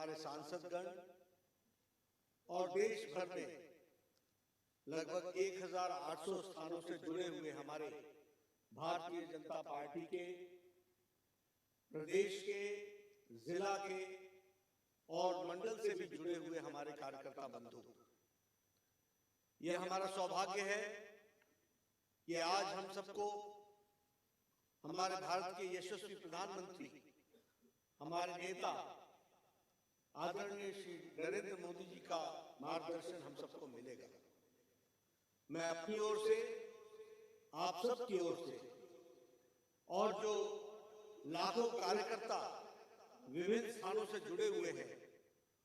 हमारे सांसदगण और देश भर में लगभग 1800 स्थानों से जुड़े हुए हमारे भारतीय जनता पार्टी के प्रदेश के, जिला के और मंडल से भी जुड़े हुए हमारे कार्यकर्ता बंधु, यह हमारा सौभाग्य है कि आज हम सबको हमारे भारत के यशस्वी प्रधानमंत्री, हमारे नेता आदरणीय श्री नरेंद्र मोदी जी का मार्गदर्शन हम सबको मिलेगा। मैं अपनी ओर से, आप सबकी ओर से और जो लाखों कार्यकर्ता विभिन्न स्थानों से जुड़े हुए हैं,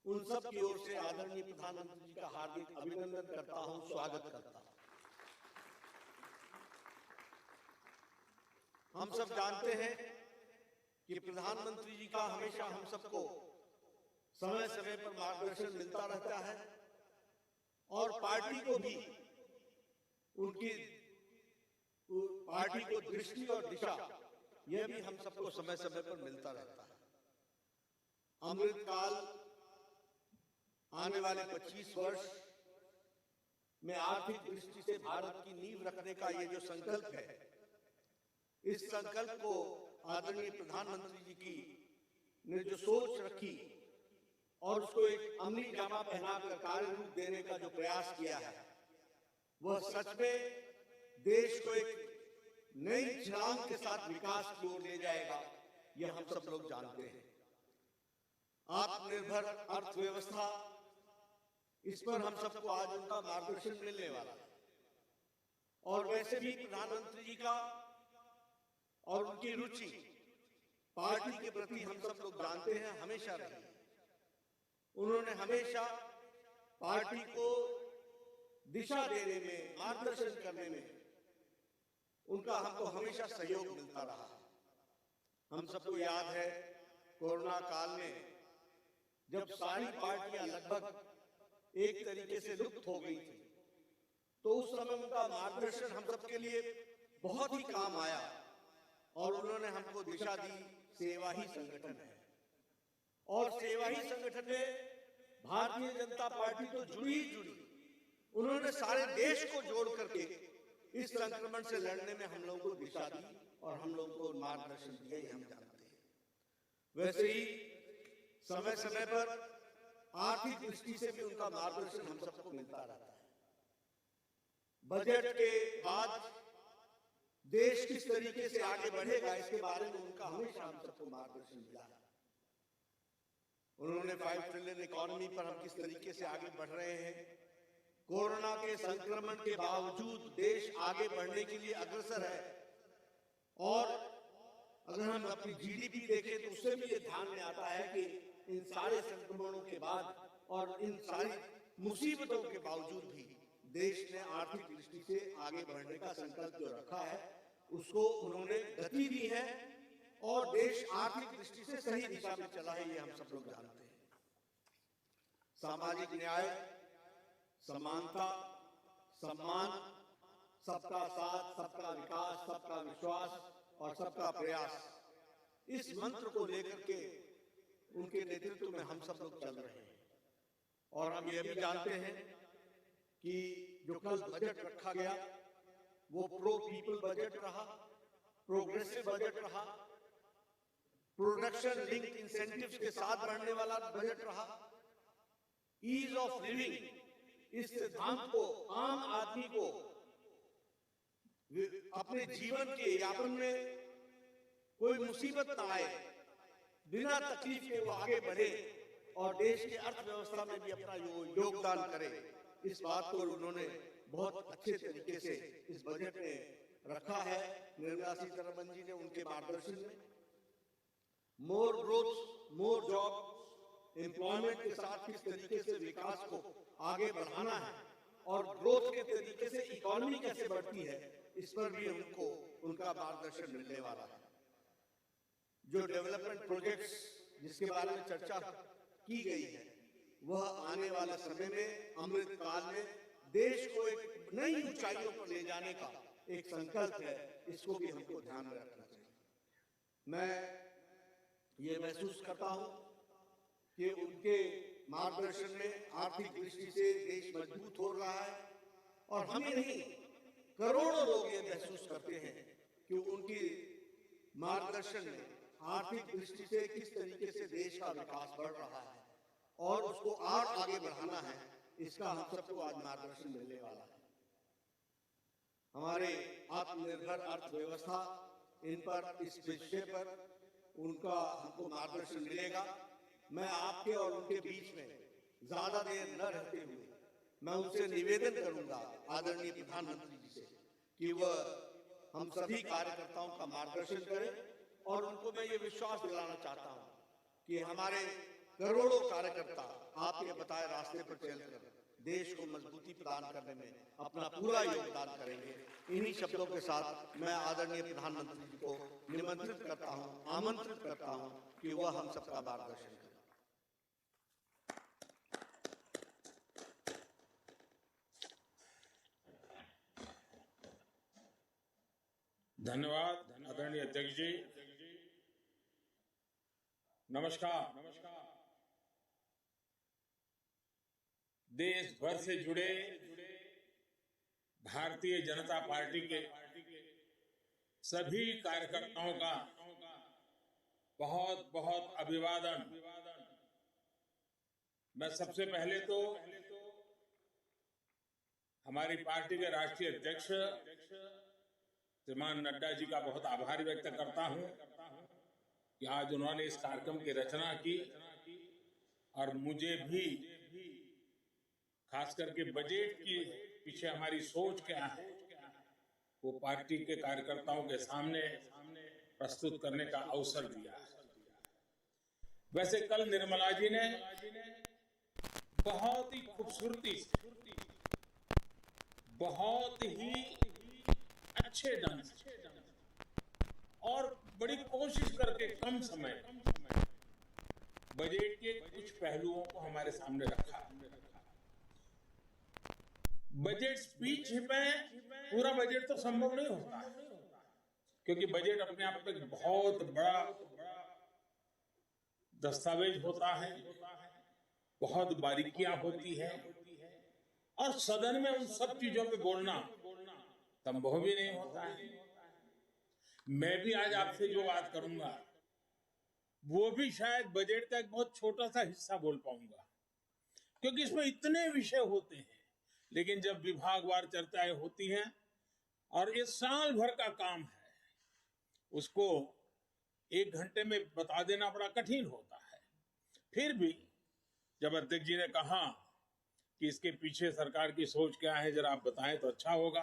उन सब की ओर से आदरणीय प्रधानमंत्री जी का हार्दिक अभिनंदन करता हूं, स्वागत करता हूं। हम सब जानते हैं कि प्रधानमंत्री जी का हमेशा हम सबको समय समय पर मार्गदर्शन मिलता रहता है और पार्टी को भी उनकी पार्टी को दृष्टि और दिशा, यह भी हम सबको समय समय पर मिलता रहता है। अमृतकाल आने वाले 25 वर्ष में आर्थिक दृष्टि से भारत की नींव रखने का ये जो संकल्प है, इस संकल्प को आदरणीय प्रधानमंत्री जी की ने जो सोच रखी और उसको एक अमली जामा पहनाकर कार्य रूप देने का जो प्रयास किया है, वह सच में देश को एक नई छलांग के साथ विकास की ओर ले जाएगा, यह हम सब लोग जानते हैं। आत्मनिर्भर अर्थव्यवस्था, इस पर हम सबको आज उनका मार्गदर्शन मिलने वाला है। और वैसे भी प्रधानमंत्री जी का और उनकी रुचि पार्टी के प्रति हम सब लोग जानते हैं, हमेशा रही है। उन्होंने हमेशा पार्टी को दिशा देने में, मार्गदर्शन करने में उनका हमको हमेशा सहयोग मिलता रहा है। हम सबको याद है कोरोना काल में जब सारी पार्टियां लगभग एक तरीके से लुप्त हो गई थी, तो उस समय उनका मार्गदर्शन हम सबके लिए बहुत ही काम आया और उन्होंने हमको दिशा दी। सेवा ही संगठन है और सेवा ही संगठन में भारतीय जनता पार्टी तो जुड़ी ही जुड़ी। उन्होंने सारे देश को जोड़ करके इस संक्रमण से लड़ने में हम लोगों को दिशा दी और हम लोगों को मार्गदर्शन दिया, ये हम जानते हैं। वैसे ही समय समय पर आर्थिक दृष्टि से भी उनका मार्गदर्शन हम सबको मिलता रहता है। बजट के बाद देश किस तरीके से आगे बढ़ेगा, इसके बारे में उनका हमेशा हम सबको मार्गदर्शन मिला है। उन्होंने 5 ट्रिलियन इकोनॉमी पर हम किस तरीके से आगे बढ़ रहे हैं, कोरोना के संक्रमण के बावजूद देश आगे बढ़ने के लिए अग्रसर है। और अगर हम अपनी जीडीपी देखें तो उससे भी ये ध्यान में आता है कि इन सारे संक्रमणों के बाद और इन सारी मुसीबतों के बावजूद भी देश ने आर्थिक दृष्टि से आगे बढ़ने का संकल्प जो रखा है, उसको उन्होंने गति दी है और देश आर्थिक दृष्टि से सही दिशा में चला है, ये हम सब लोग जानते हैं। सामाजिक न्याय, समानता, सम्मान, सबका साथ, सबका विकास, सबका विश्वास और सबका प्रयास, इस मंत्र को लेकर के उनके नेतृत्व में हम सब लोग चल रहे हैं। और हम ये भी जानते हैं कि जो कल बजट रखा गया वो प्रो पीपल बजट रहा, प्रोग्रेसिव बजट रहा, प्रोडक्शन लिंक्ड इंसेंटिव्स के साथ बढ़ने वाला बजट रहा, ईज ऑफ लिविंग, इस सिद्धांत को आम आदमी को अपने जीवन के यापन में कोई मुसीबत ना आए, बिना तकलीफ के वो आगे बढ़े और देश की अर्थव्यवस्था में भी अपना योगदान करे, इस बात को उन्होंने बहुत अच्छे तरीके से इस बजट में रखा है। निर्मला सीतारमण जी ने उनके मार्गदर्शन में मोर ग्रोथ, मोर जॉब, एम्प्लॉयमेंट के साथ किस तरीके से विकास को आगे बढ़ाना है और ग्रोथ के तरीके से इकोनॉमी कैसे बढ़ती है, इस पर भी उनको उनका मार्गदर्शन मिलने वाला है। जो डेवलपमेंट प्रोजेक्ट्स जिसके बारे में चर्चा की गई है, वह आने वाले समय में, अमृत काल में देश को एक नई ऊंचाइयों पर ले जाने का एक संकल्प है, इसको भी हमको ध्यान में रखना चाहिए। मैं ये महसूस करता हूं कि उनके मार्गदर्शन में आर्थिक दृष्टि से देश मजबूत हो रहा है और हम ही नहीं, करोड़ों लोग ये महसूस करते हैं कि उनकी मार्गदर्शन में आर्थिक दृष्टि से किस तरीके से देश का विकास बढ़ रहा है और उसको और आगे बढ़ाना है, इसका हम सबको आज मार्गदर्शन मिलने वाला है। हमारे आत्मनिर्भर अर्थव्यवस्था, इन पर, इस विषय पर उनका हमको मार्गदर्शन मिलेगा। मैं आपके और उनके बीच में ज्यादा देर न रहते हुए मैं उनसे निवेदन करूंगा आदरणीय प्रधानमंत्री जी से कि वह हम सभी कार्यकर्ताओं का मार्गदर्शन करें और उनको मैं ये विश्वास दिलाना चाहता हूं कि हमारे करोड़ों कार्यकर्ता आपके बताए रास्ते पर चलकर देश को मजबूती प्रदान करने में अपना पूरा योगदान करेंगे। इन्हीं शब्दों के साथ मैं आदरणीय प्रधानमंत्री जी को निमंत्रित करता हूं, आमंत्रित करता हूं कि वह हम सबका मार्गदर्शन करें। धन्यवाद आदरणीय अध्यक्ष जी। नमस्कार। देश भर से जुड़े भारतीय जनता पार्टी के सभी कार्यकर्ताओं का बहुत बहुत अभिवादन। मैं सबसे पहले तो हमारी पार्टी के राष्ट्रीय अध्यक्ष श्रीमान नड्डा जी का बहुत आभार व्यक्त करता हूं कि आज उन्होंने इस कार्यक्रम की रचना की और मुझे भी खास करके बजट की पीछे हमारी सोच क्या है वो पार्टी के कार्यकर्ताओं के सामने प्रस्तुत करने का अवसर दिया। वैसे कल निर्मला जी ने बहुत ही खूबसूरती से, बहुत ही अच्छे ढंग से और बड़ी कोशिश करके कम समय बजट के कुछ पहलुओं को हमारे सामने रखा। बजट स्पीच में पूरा बजट तो संभव नहीं होता क्योंकि बजट अपने आप में बहुत बड़ा दस्तावेज होता है, बहुत बारीकियां होती है और सदन में उन सब चीजों पे बोलना संभव भी नहीं होता है। मैं भी आज आपसे जो बात करूंगा वो भी शायद बजट का एक बहुत छोटा सा हिस्सा बोल पाऊंगा क्योंकि इसमें इतने विषय होते हैं, लेकिन जब विभागवार चर्चाएं होती हैं और ये साल भर का काम है उसको 1 घंटे में बता देना बड़ा कठिन होता है। फिर भी जब अध्यक्ष जी ने कहा कि इसके पीछे सरकार की सोच क्या है जरा आप बताएं तो अच्छा होगा,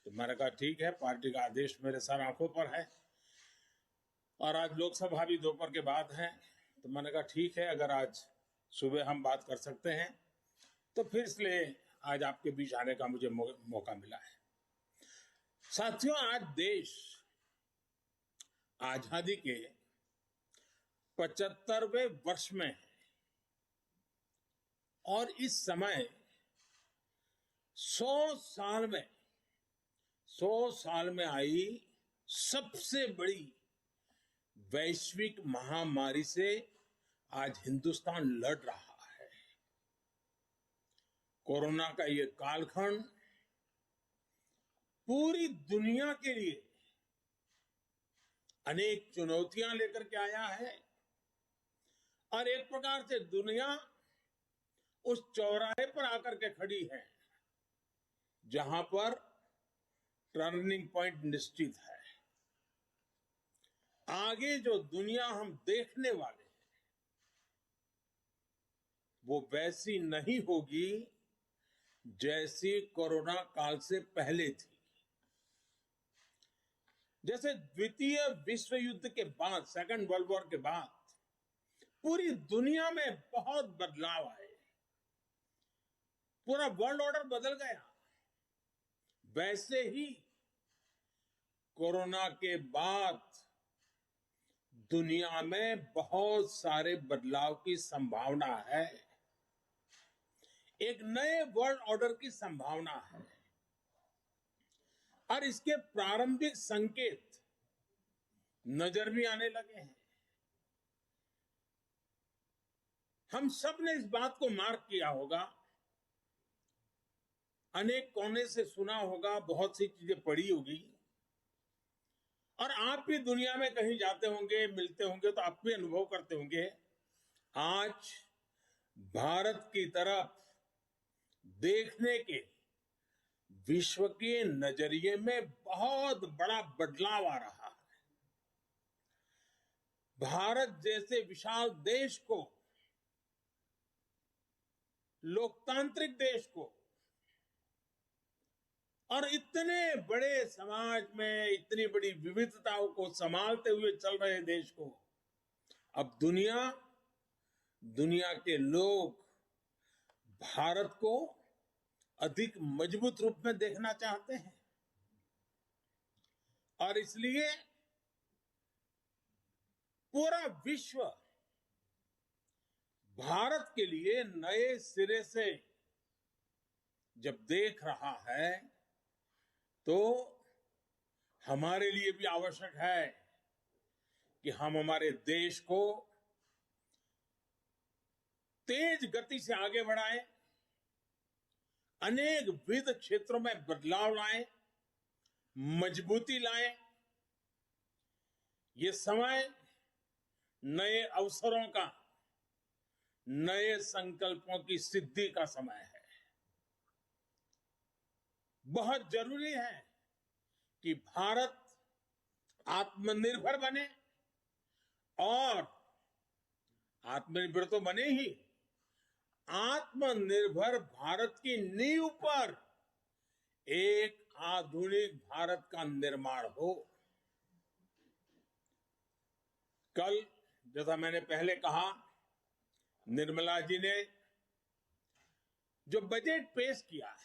तो मैंने कहा ठीक है, पार्टी का आदेश मेरे सर आंखों पर है और आज लोकसभा भी दोपहर के बाद है, तो मैंने कहा ठीक है, अगर आज सुबह हम बात कर सकते हैं तो फिर इसलिए आज आपके बीच आने का मुझे मौका मिला है। साथियों, आज देश आजादी के 75वें वर्ष में है और इस समय 100 साल में आई सबसे बड़ी वैश्विक महामारी से आज हिंदुस्तान लड़ रहा है। कोरोना का ये कालखंड पूरी दुनिया के लिए अनेक चुनौतियां लेकर के आया है और एक प्रकार से दुनिया उस चौराहे पर आकर के खड़ी है जहां पर टर्निंग पॉइंट निश्चित है। आगे जो दुनिया हम देखने वाले हैं वो वैसी नहीं होगी जैसी कोरोना काल से पहले थी। जैसे द्वितीय विश्व युद्ध के बाद, सेकंड वर्ल्ड वॉर के बाद पूरी दुनिया में बहुत बदलाव आए, पूरा वर्ल्ड ऑर्डर बदल गया, वैसे ही कोरोना के बाद दुनिया में बहुत सारे बदलाव की संभावना है। एक नए वर्ल्ड ऑर्डर की संभावना है और इसके प्रारंभिक संकेत नजर भी आने लगे हैं। हम सब ने इस बात को मार्क किया होगा, अनेक कोने से सुना होगा, बहुत सी चीजें पढ़ी होगी, और आप भी दुनिया में कहीं जाते होंगे, मिलते होंगे तो आप भी अनुभव करते होंगे, आज भारत की तरफ देखने के विश्व के नजरिए में बहुत बड़ा बदलाव आ रहा है। भारत जैसे विशाल देश को, लोकतांत्रिक देश को, और इतने बड़े समाज में इतनी बड़ी विविधताओं को संभालते हुए चल रहे देश को अब दुनिया के लोग भारत को अधिक मजबूत रूप में देखना चाहते हैं, और इसलिए पूरा विश्व भारत के लिए नए सिरे से जब देख रहा है तो हमारे लिए भी आवश्यक है कि हम हमारे देश को तेज गति से आगे बढ़ाएं, अनेक विविध क्षेत्रों में बदलाव लाएं, मजबूती लाएं। ये समय नए अवसरों का, नए संकल्पों की सिद्धि का समय है। बहुत जरूरी है कि भारत आत्मनिर्भर बने, और आत्मनिर्भर तो बने ही, आत्मनिर्भर भारत की नींव पर एक आधुनिक भारत का निर्माण हो। कल, जैसा मैंने पहले कहा, निर्मला जी ने जो बजट पेश किया है,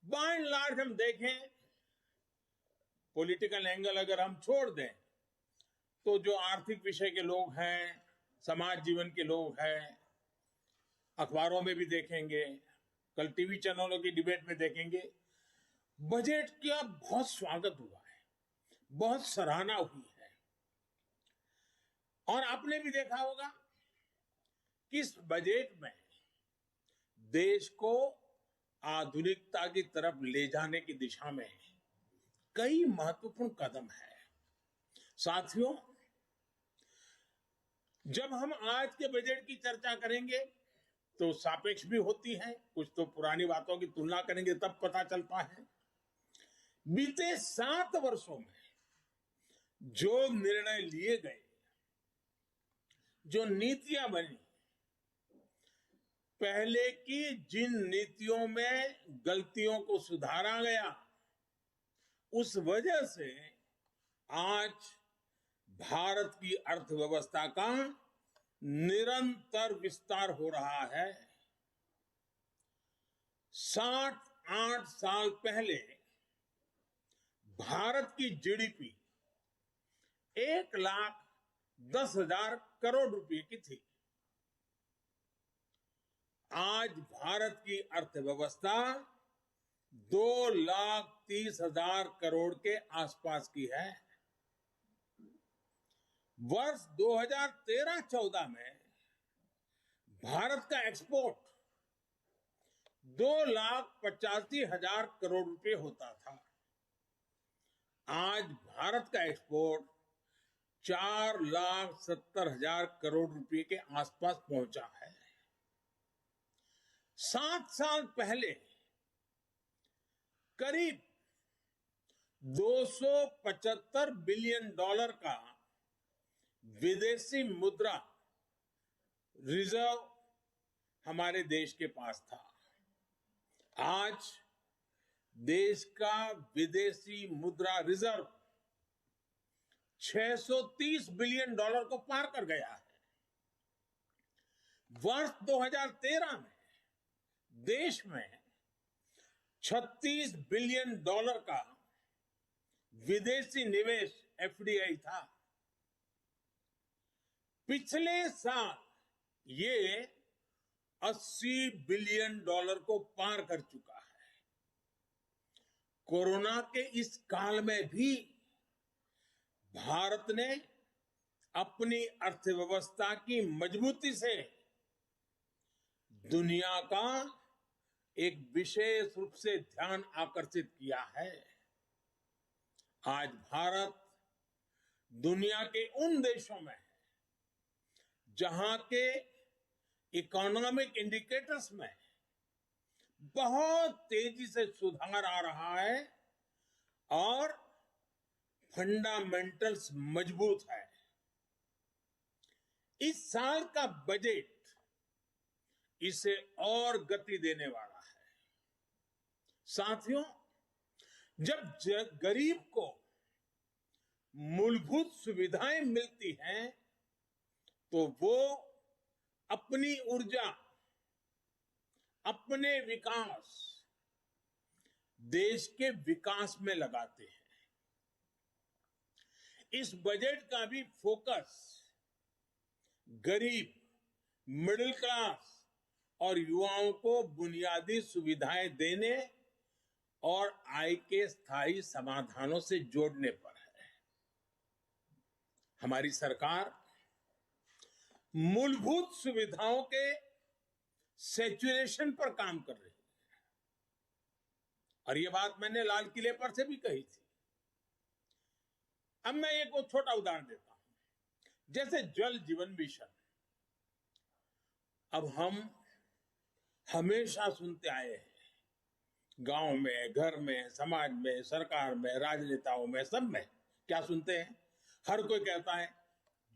बाय एंड लार्ज हम देखें, पॉलिटिकल एंगल अगर हम छोड़ दें, तो जो आर्थिक विषय के लोग हैं, समाज जीवन के लोग हैं, अखबारों में भी देखेंगे, कल टीवी चैनलों की डिबेट में देखेंगे, बजट का बहुत स्वागत हुआ है, बहुत सराहना हुई है। और आपने भी देखा होगा कि इस बजट में देश को आधुनिकता की तरफ ले जाने की दिशा में कई महत्वपूर्ण कदम है। साथियों, जब हम आज के बजट की चर्चा करेंगे तो सापेक्ष भी होती है, कुछ तो पुरानी बातों की तुलना करेंगे तब पता चलता है। बीते 7 वर्षों में जो निर्णय लिए गए, जो नीतियां बनी, पहले की जिन नीतियों में गलतियों को सुधारा गया, उस वजह से आज भारत की अर्थव्यवस्था का निरंतर विस्तार हो रहा है। 7-8 साल पहले भारत की जीडीपी 1,10,000 करोड़ रुपए की थी। आज भारत की अर्थव्यवस्था 2,30,000 करोड़ के आसपास की है। वर्ष 2013-14 में भारत का एक्सपोर्ट 2,85,000 करोड़ रुपए होता था। आज भारत का एक्सपोर्ट 4,70,000 करोड़ रुपए के आसपास पहुंचा है। 7 साल पहले करीब $275 बिलियन का विदेशी मुद्रा रिजर्व हमारे देश के पास था। आज देश का विदेशी मुद्रा रिजर्व $630 बिलियन को पार कर गया है। वर्ष 2013 में देश में $36 बिलियन का विदेशी निवेश एफडीआई था। पिछले साल ये $80 बिलियन को पार कर चुका है। कोरोना के इस काल में भी भारत ने अपनी अर्थव्यवस्था की मजबूती से दुनिया का एक विशेष रूप से ध्यान आकर्षित किया है। आज भारत दुनिया के उन देशों में है जहां के इकोनॉमिक इंडिकेटर्स में बहुत तेजी से सुधार आ रहा है और फंडामेंटल्स मजबूत है। इस साल का बजट इसे और गति देने वाला है। साथियों, जब गरीब को मूलभूत सुविधाएं मिलती हैं तो वो अपनी ऊर्जा, अपने विकास, देश के विकास में लगाते हैं। इस बजट का भी फोकस गरीब, मिडिल क्लास और युवाओं को बुनियादी सुविधाएं देने और आय के स्थायी समाधानों से जोड़ने पर है। हमारी सरकार मूलभूत सुविधाओं के सैचुरेशन पर काम कर रही है और ये बात मैंने लाल किले पर से भी कही थी। अब मैं एक छोटा उदाहरण देता हूं, जैसे जल जीवन मिशन। अब हम हमेशा सुनते आए हैं, गांव में, घर में, समाज में, सरकार में, राजनेताओं में, सब में क्या सुनते हैं? हर कोई कहता है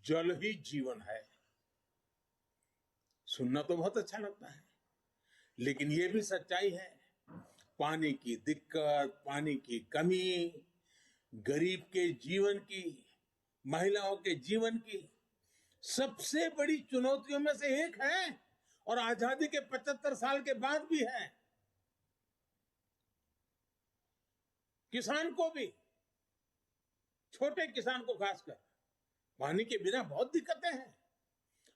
जल ही जीवन है। सुनना तो बहुत अच्छा लगता है, लेकिन ये भी सच्चाई है, पानी की दिक्कत, पानी की कमी, गरीब के जीवन की, महिलाओं के जीवन की सबसे बड़ी चुनौतियों में से एक है और आजादी के 75 साल के बाद भी है। किसान को भी, छोटे किसान को खासकर, पानी के बिना बहुत दिक्कतें हैं।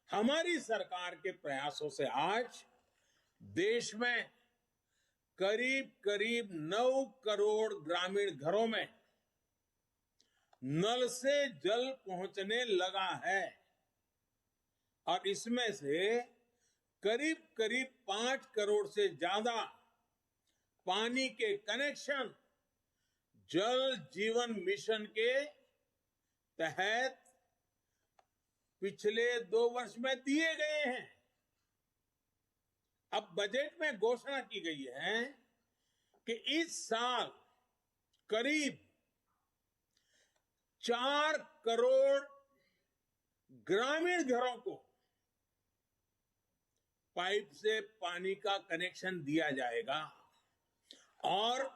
हमारी सरकार के प्रयासों से आज देश में करीब करीब 9 करोड़ ग्रामीण घरों में नल से जल पहुंचने लगा है और इसमें से करीब करीब 5 करोड़ से ज्यादा पानी के कनेक्शन जल जीवन मिशन के तहत पिछले 2 वर्ष में दिए गए हैं। अब बजट में घोषणा की गई है कि इस साल करीब 4 करोड़ ग्रामीण घरों को पाइप से पानी का कनेक्शन दिया जाएगा। और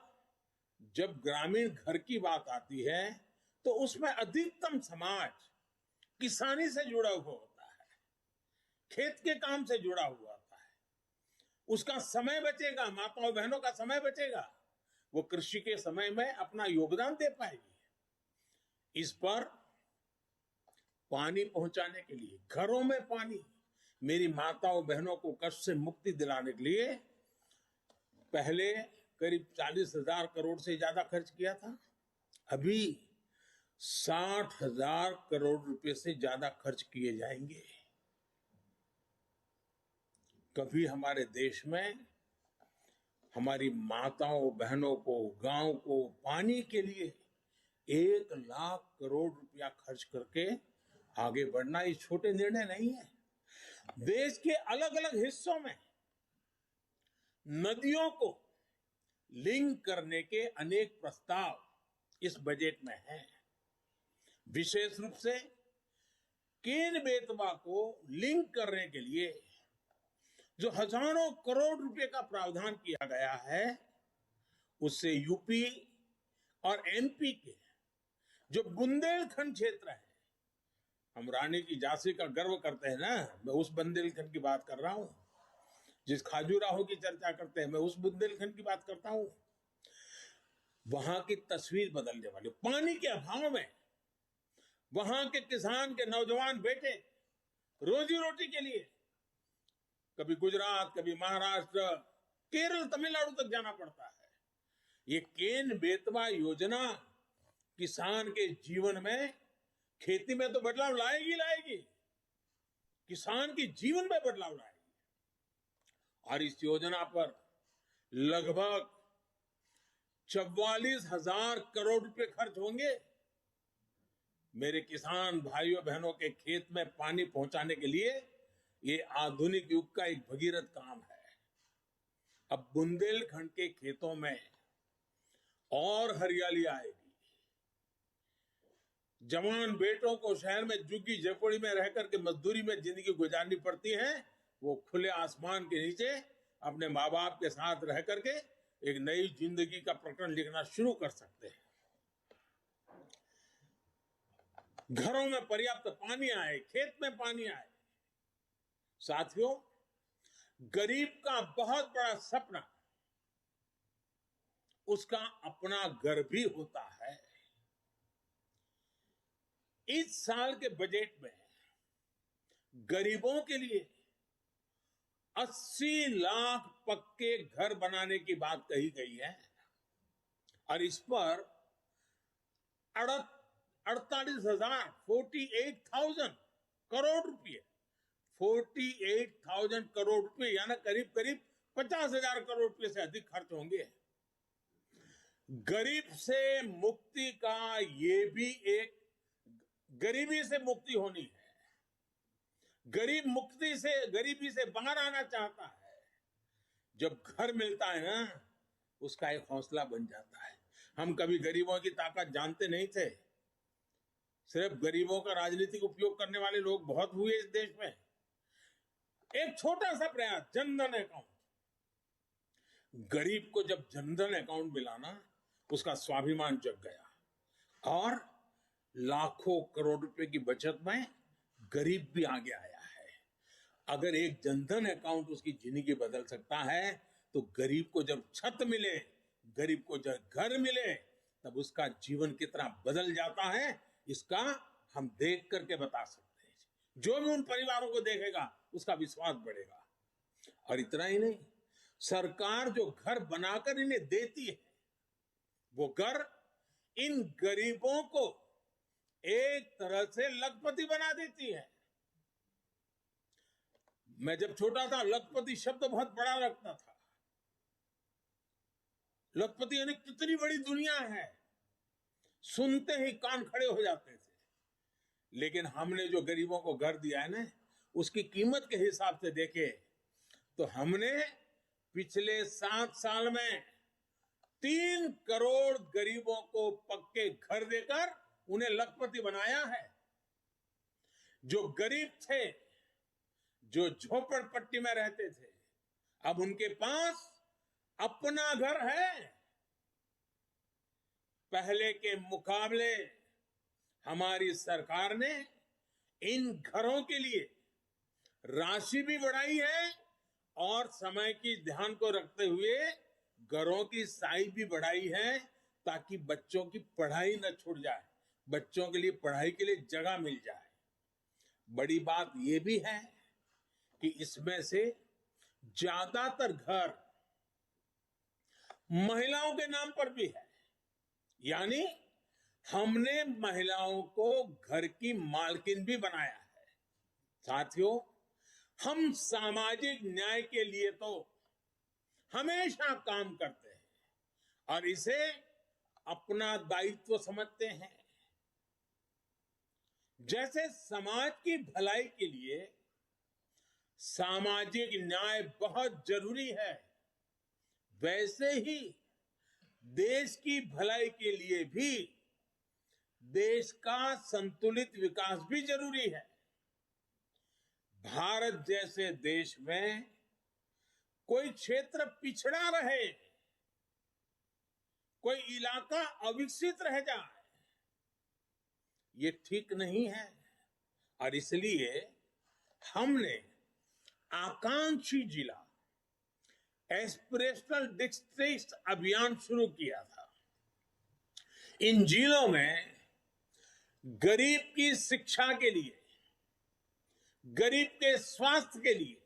जब ग्रामीण घर की बात आती है तो उसमें अधिकतम समाज किसानी से जुड़ा हुआ होता है, खेत के काम से जुड़ा हुआ होता है। उसका समय बचेगा, माताओं बहनों का समय बचेगा, वो कृषि के समय में अपना योगदान दे पाएगी। इस पर पानी पहुंचाने के लिए, घरों में पानी, मेरी माताओं बहनों को कष्ट से मुक्ति दिलाने के लिए पहले करीब 40,000 करोड़ से ज्यादा खर्च किया था। अभी 60,000 करोड़ रुपए से ज्यादा खर्च किए जाएंगे। कभी हमारे देश में हमारी माताओं बहनों को, गांव को पानी के लिए 1 लाख करोड़ रुपया खर्च करके आगे बढ़ना ये छोटे निर्णय नहीं है। देश के अलग अलग हिस्सों में नदियों को लिंक करने के अनेक प्रस्ताव इस बजट में हैं। विशेष रूप से केन बेतवा को लिंक करने के लिए जो हजारों करोड़ रुपए का प्रावधान किया गया है, उससे यूपी और एमपी के जो बुंदेलखंड क्षेत्र है, हम रानी की झांसी का गर्व करते हैं ना, मैं उस बुंदेलखंड की बात कर रहा हूं। जिस खाजूराहो की चर्चा करते हैं, मैं उस बुंदेलखंड की बात करता हूं। वहां की तस्वीर बदलने वाली, पानी के अभाव में वहां के किसान के नौजवान बेटे रोजी रोटी के लिए कभी गुजरात, कभी महाराष्ट्र, केरल, तमिलनाडु तक जाना पड़ता है। ये केन बेतवा योजना किसान के जीवन में खेती में तो बदलाव लाएगी लाएगी, किसान के जीवन में बदलाव लाएगी। और इस योजना पर लगभग 44,000 करोड़ रुपए खर्च होंगे। मेरे किसान भाइयों बहनों के खेत में पानी पहुंचाने के लिए ये आधुनिक युग का एक भगीरथ काम है। अब बुंदेलखंड के खेतों में और हरियाली आएगी। जवान बेटों को शहर में झुग्गी झोपड़ी में रह करके मजदूरी में जिंदगी गुजारनी पड़ती है, वो खुले आसमान के नीचे अपने माँ बाप के साथ रह करके एक नई जिंदगी का प्रकरण लिखना शुरू कर सकते हैं। घरों में पर्याप्त पानी आए, खेत में पानी आए। साथियों, गरीब का बहुत बड़ा सपना उसका अपना घर भी होता है। इस साल के बजट में गरीबों के लिए 80 लाख पक्के घर बनाने की बात कही गई है और इस पर 48,000 करोड़ रुपए 48,000 करोड़ रुपए यानी करीब करीब 50,000 करोड़ रुपए से अधिक खर्च होंगे। गरीब से मुक्ति का ये भी एक गरीबी से मुक्ति होनी है। गरीब गरीबी से बाहर आना चाहता है। जब घर मिलता है ना, उसका एक हौसला बन जाता है। हम कभी गरीबों की ताकत जानते नहीं थे। सिर्फ गरीबों का राजनीतिक उपयोग करने वाले लोग बहुत हुए इस देश में। एक छोटा सा प्रयास, जनधन अकाउंट। गरीब को जब जनधन अकाउंट मिला ना, उसका स्वाभिमान जग गया और लाखों करोड़ रुपए की बचत में गरीब भी आगे आया है। अगर एक जनधन अकाउंट उसकी जिंदगी बदल सकता है, तो गरीब को जब छत मिले, गरीब को जब घर मिले, तब उसका जीवन कितना बदल जाता है, इसका हम देख करके बता सकते हैं। जो भी उन परिवारों को देखेगा, उसका विश्वास बढ़ेगा। और इतना ही नहीं, सरकार जो घर बनाकर इन्हें देती है, वो घर इन गरीबों को एक तरह से लखपति बना देती है। मैं जब छोटा था, लखपति शब्द बहुत बड़ा लगता था। लखपति यानी कितनी बड़ी दुनिया है, सुनते ही कान खड़े हो जाते थे। लेकिन हमने जो गरीबों को घर दिया है ना, उसकी कीमत के हिसाब से देखे तो हमने पिछले 7 साल में 3 करोड़ गरीबों को पक्के घर देकर उन्हें लखपति बनाया है। जो गरीब थे, जो झोपड़पट्टी में रहते थे, अब उनके पास अपना घर है। पहले के मुकाबले हमारी सरकार ने इन घरों के लिए राशि भी बढ़ाई है और समय की ध्यान को रखते हुए घरों की साइज भी बढ़ाई है, ताकि बच्चों की पढ़ाई न छूट जाए, बच्चों के लिए पढ़ाई के लिए जगह मिल जाए। बड़ी बात यह भी है कि इसमें से ज्यादातर घर महिलाओं के नाम पर भी है, यानी हमने महिलाओं को घर की मालकिन भी बनाया है। साथियों, हम सामाजिक न्याय के लिए तो हमेशा काम करते हैं और इसे अपना दायित्व समझते हैं। जैसे समाज की भलाई के लिए सामाजिक न्याय बहुत जरूरी है, वैसे ही देश की भलाई के लिए भी देश का संतुलित विकास भी जरूरी है। भारत जैसे देश में कोई क्षेत्र पिछड़ा रहे, कोई इलाका अविकसित रह जाए, ये ठीक नहीं है। और इसलिए हमने आकांक्षी जिला एस्पिरेशनल डिस्ट्रिक्ट अभियान शुरू किया था। इन जिलों में गरीब की शिक्षा के लिए, गरीब के स्वास्थ्य के लिए,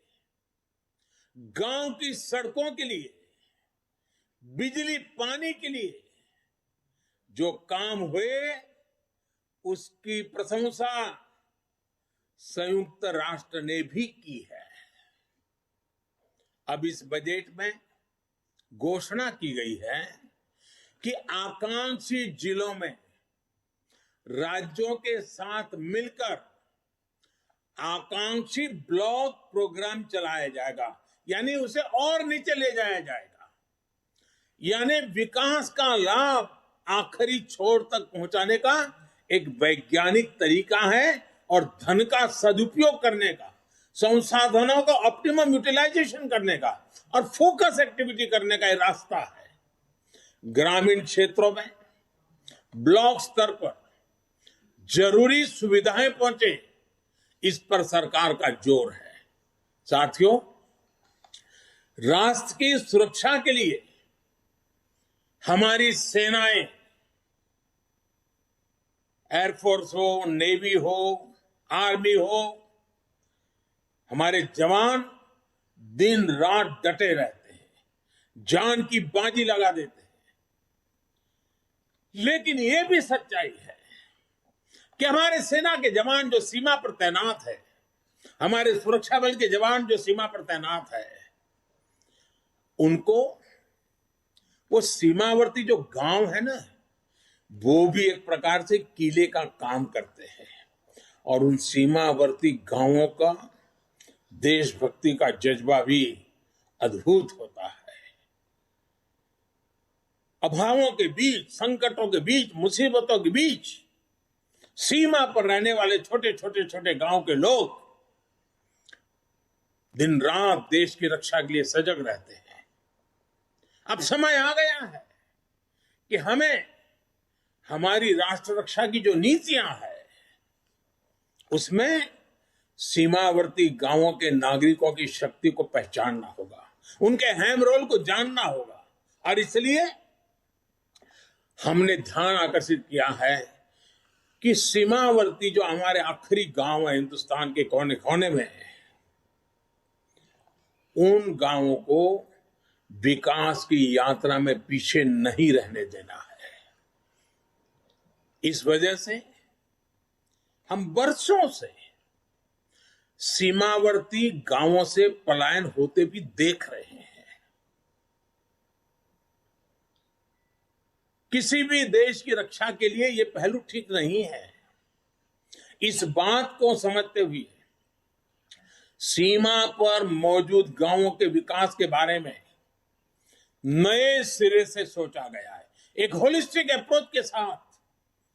गांव की सड़कों के लिए, बिजली पानी के लिए जो काम हुए, उसकी प्रशंसा संयुक्त राष्ट्र ने भी की है। अब इस बजट में घोषणा की गई है कि आकांक्षी जिलों में राज्यों के साथ मिलकर आकांक्षी ब्लॉक प्रोग्राम चलाया जाएगा, यानी उसे और नीचे ले जाया जाएगा, यानी विकास का लाभ आखिरी छोर तक पहुंचाने का एक वैज्ञानिक तरीका है और धन का सदुपयोग करने का, संसाधनों का ऑप्टिमम यूटिलाइजेशन करने का और फोकस एक्टिविटी करने का एक रास्ता है। ग्रामीण क्षेत्रों में ब्लॉक स्तर पर जरूरी सुविधाएं पहुंचे, इस पर सरकार का जोर है। साथियों, राष्ट्र की सुरक्षा के लिए हमारी सेनाएं, एयरफोर्स हो, नेवी हो, आर्मी हो, हमारे जवान दिन रात डटे रहते हैं, जान की बाजी लगा देते हैं। लेकिन यह भी सच्चाई है कि हमारे सेना के जवान जो सीमा पर तैनात है, हमारे सुरक्षा बल के जवान जो सीमा पर तैनात है, उनको वो सीमावर्ती जो गांव है ना, वो भी एक प्रकार से किले का काम करते हैं और उन सीमावर्ती गांवों का देशभक्ति का जज्बा भी अद्भुत होता है। अभावों के बीच, संकटों के बीच, मुसीबतों के बीच सीमा पर रहने वाले छोटे गांव के लोग दिन रात देश की रक्षा के लिए सजग रहते हैं। अब समय आ गया है कि हमें हमारी राष्ट्र रक्षा की जो नीतियां है, उसमें सीमावर्ती गांवों के नागरिकों की शक्ति को पहचानना होगा, उनके अहम रोल को जानना होगा। और इसलिए हमने ध्यान आकर्षित किया है कि सीमावर्ती जो हमारे आखिरी गांव है हिंदुस्तान के कोने कोने में, उन गांवों को विकास की यात्रा में पीछे नहीं रहने देना है। इस वजह से हम वर्षों से सीमावर्ती गांवों से पलायन होते भी देख रहे हैं। किसी भी देश की रक्षा के लिए यह पहलू ठीक नहीं है। इस बात को समझते हुए सीमा पर मौजूद गांवों के विकास के बारे में नए सिरे से सोचा गया है। एक होलिस्टिक अप्रोच के साथ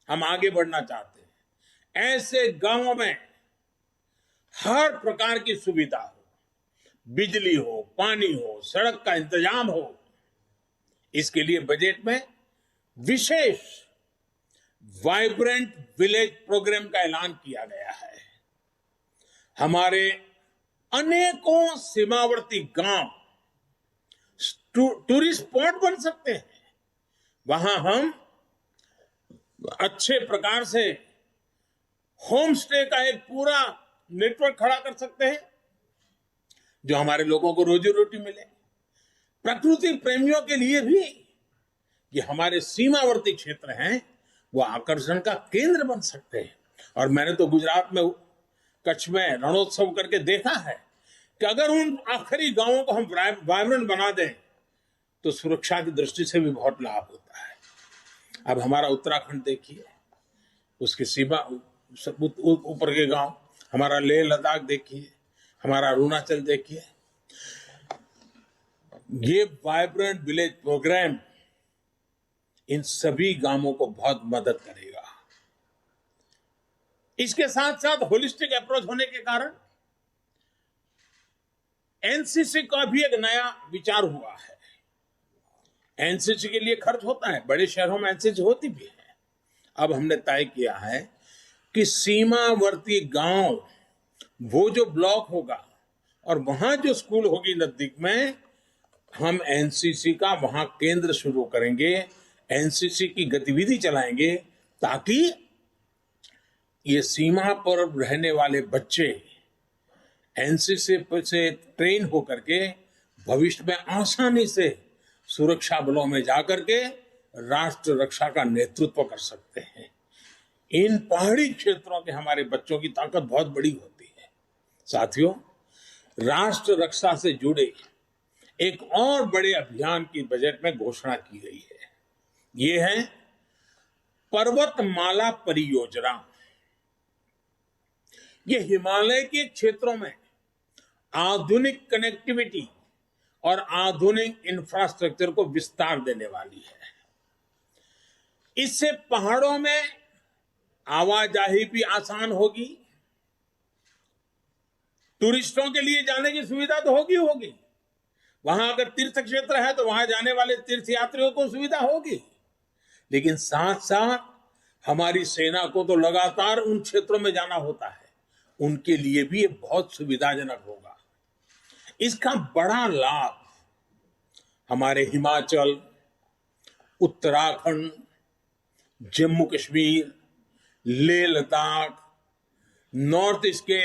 हम आगे बढ़ना चाहते हैं। ऐसे गांवों में हर प्रकार की सुविधा हो, बिजली हो, पानी हो, सड़क का इंतजाम हो। इसके लिए बजट में विशेष वाइब्रेंट विलेज प्रोग्राम का ऐलान किया गया है। हमारे अनेकों सीमावर्ती गांव टूरिस्ट स्पॉट बन सकते हैं। वहां हम अच्छे प्रकार से होम स्टे का एक पूरा नेटवर्क खड़ा कर सकते हैं, जो हमारे लोगों को रोजी रोटी मिले। प्रकृति प्रेमियों के लिए भी ये हमारे सीमावर्ती क्षेत्र हैं, वो आकर्षण का केंद्र बन सकते हैं। और मैंने तो गुजरात में कच्छ में रणोत्सव करके देखा है कि अगर उन आखिरी गांवों को हम वाइब्रेंट बना दें तो सुरक्षा की दृष्टि से भी बहुत लाभ होता है। अब हमारा उत्तराखंड देखिए, उसकी सीमा ऊपर के गांव, हमारा लेह लद्दाख देखिए, हमारा अरुणाचल देखिए। ये वाइब्रेंट विलेज प्रोग्राम इन सभी गांवों को बहुत मदद करेगा। इसके साथ साथ होलिस्टिक अप्रोच होने के कारण एनसीसी का भी एक नया विचार हुआ है। एनसीसी के लिए खर्च होता है, बड़े शहरों में एनसीसी होती भी है। अब हमने तय किया है कि सीमावर्ती गांव, वो जो ब्लॉक होगा और वहां जो स्कूल होगी नजदीक में, हम एनसीसी का वहां केंद्र शुरू करेंगे, एनसीसी की गतिविधि चलाएंगे, ताकि ये सीमा पर रहने वाले बच्चे एनसीसी से ट्रेन होकर के भविष्य में आसानी से सुरक्षा बलों में जाकर के राष्ट्र रक्षा का नेतृत्व कर सकते हैं। इन पहाड़ी क्षेत्रों के हमारे बच्चों की ताकत बहुत बड़ी होती है। साथियों, राष्ट्र रक्षा से जुड़े एक और बड़े अभियान की बजट में घोषणा की गई है। ये है पर्वतमाला परियोजना। ये हिमालय के क्षेत्रों में आधुनिक कनेक्टिविटी और आधुनिक इंफ्रास्ट्रक्चर को विस्तार देने वाली है। इससे पहाड़ों में आवाजाही भी आसान होगी, टूरिस्टों के लिए जाने की सुविधा तो होगी। वहां अगर तीर्थ क्षेत्र है तो वहां जाने वाले तीर्थ यात्रियों को सुविधा होगी, लेकिन साथ साथ हमारी सेना को तो लगातार उन क्षेत्रों में जाना होता है, उनके लिए भी ये बहुत सुविधाजनक होगा। इसका बड़ा लाभ हमारे हिमाचल, उत्तराखंड, जम्मू कश्मीर, लेह लद्दाख, नॉर्थ ईस्ट के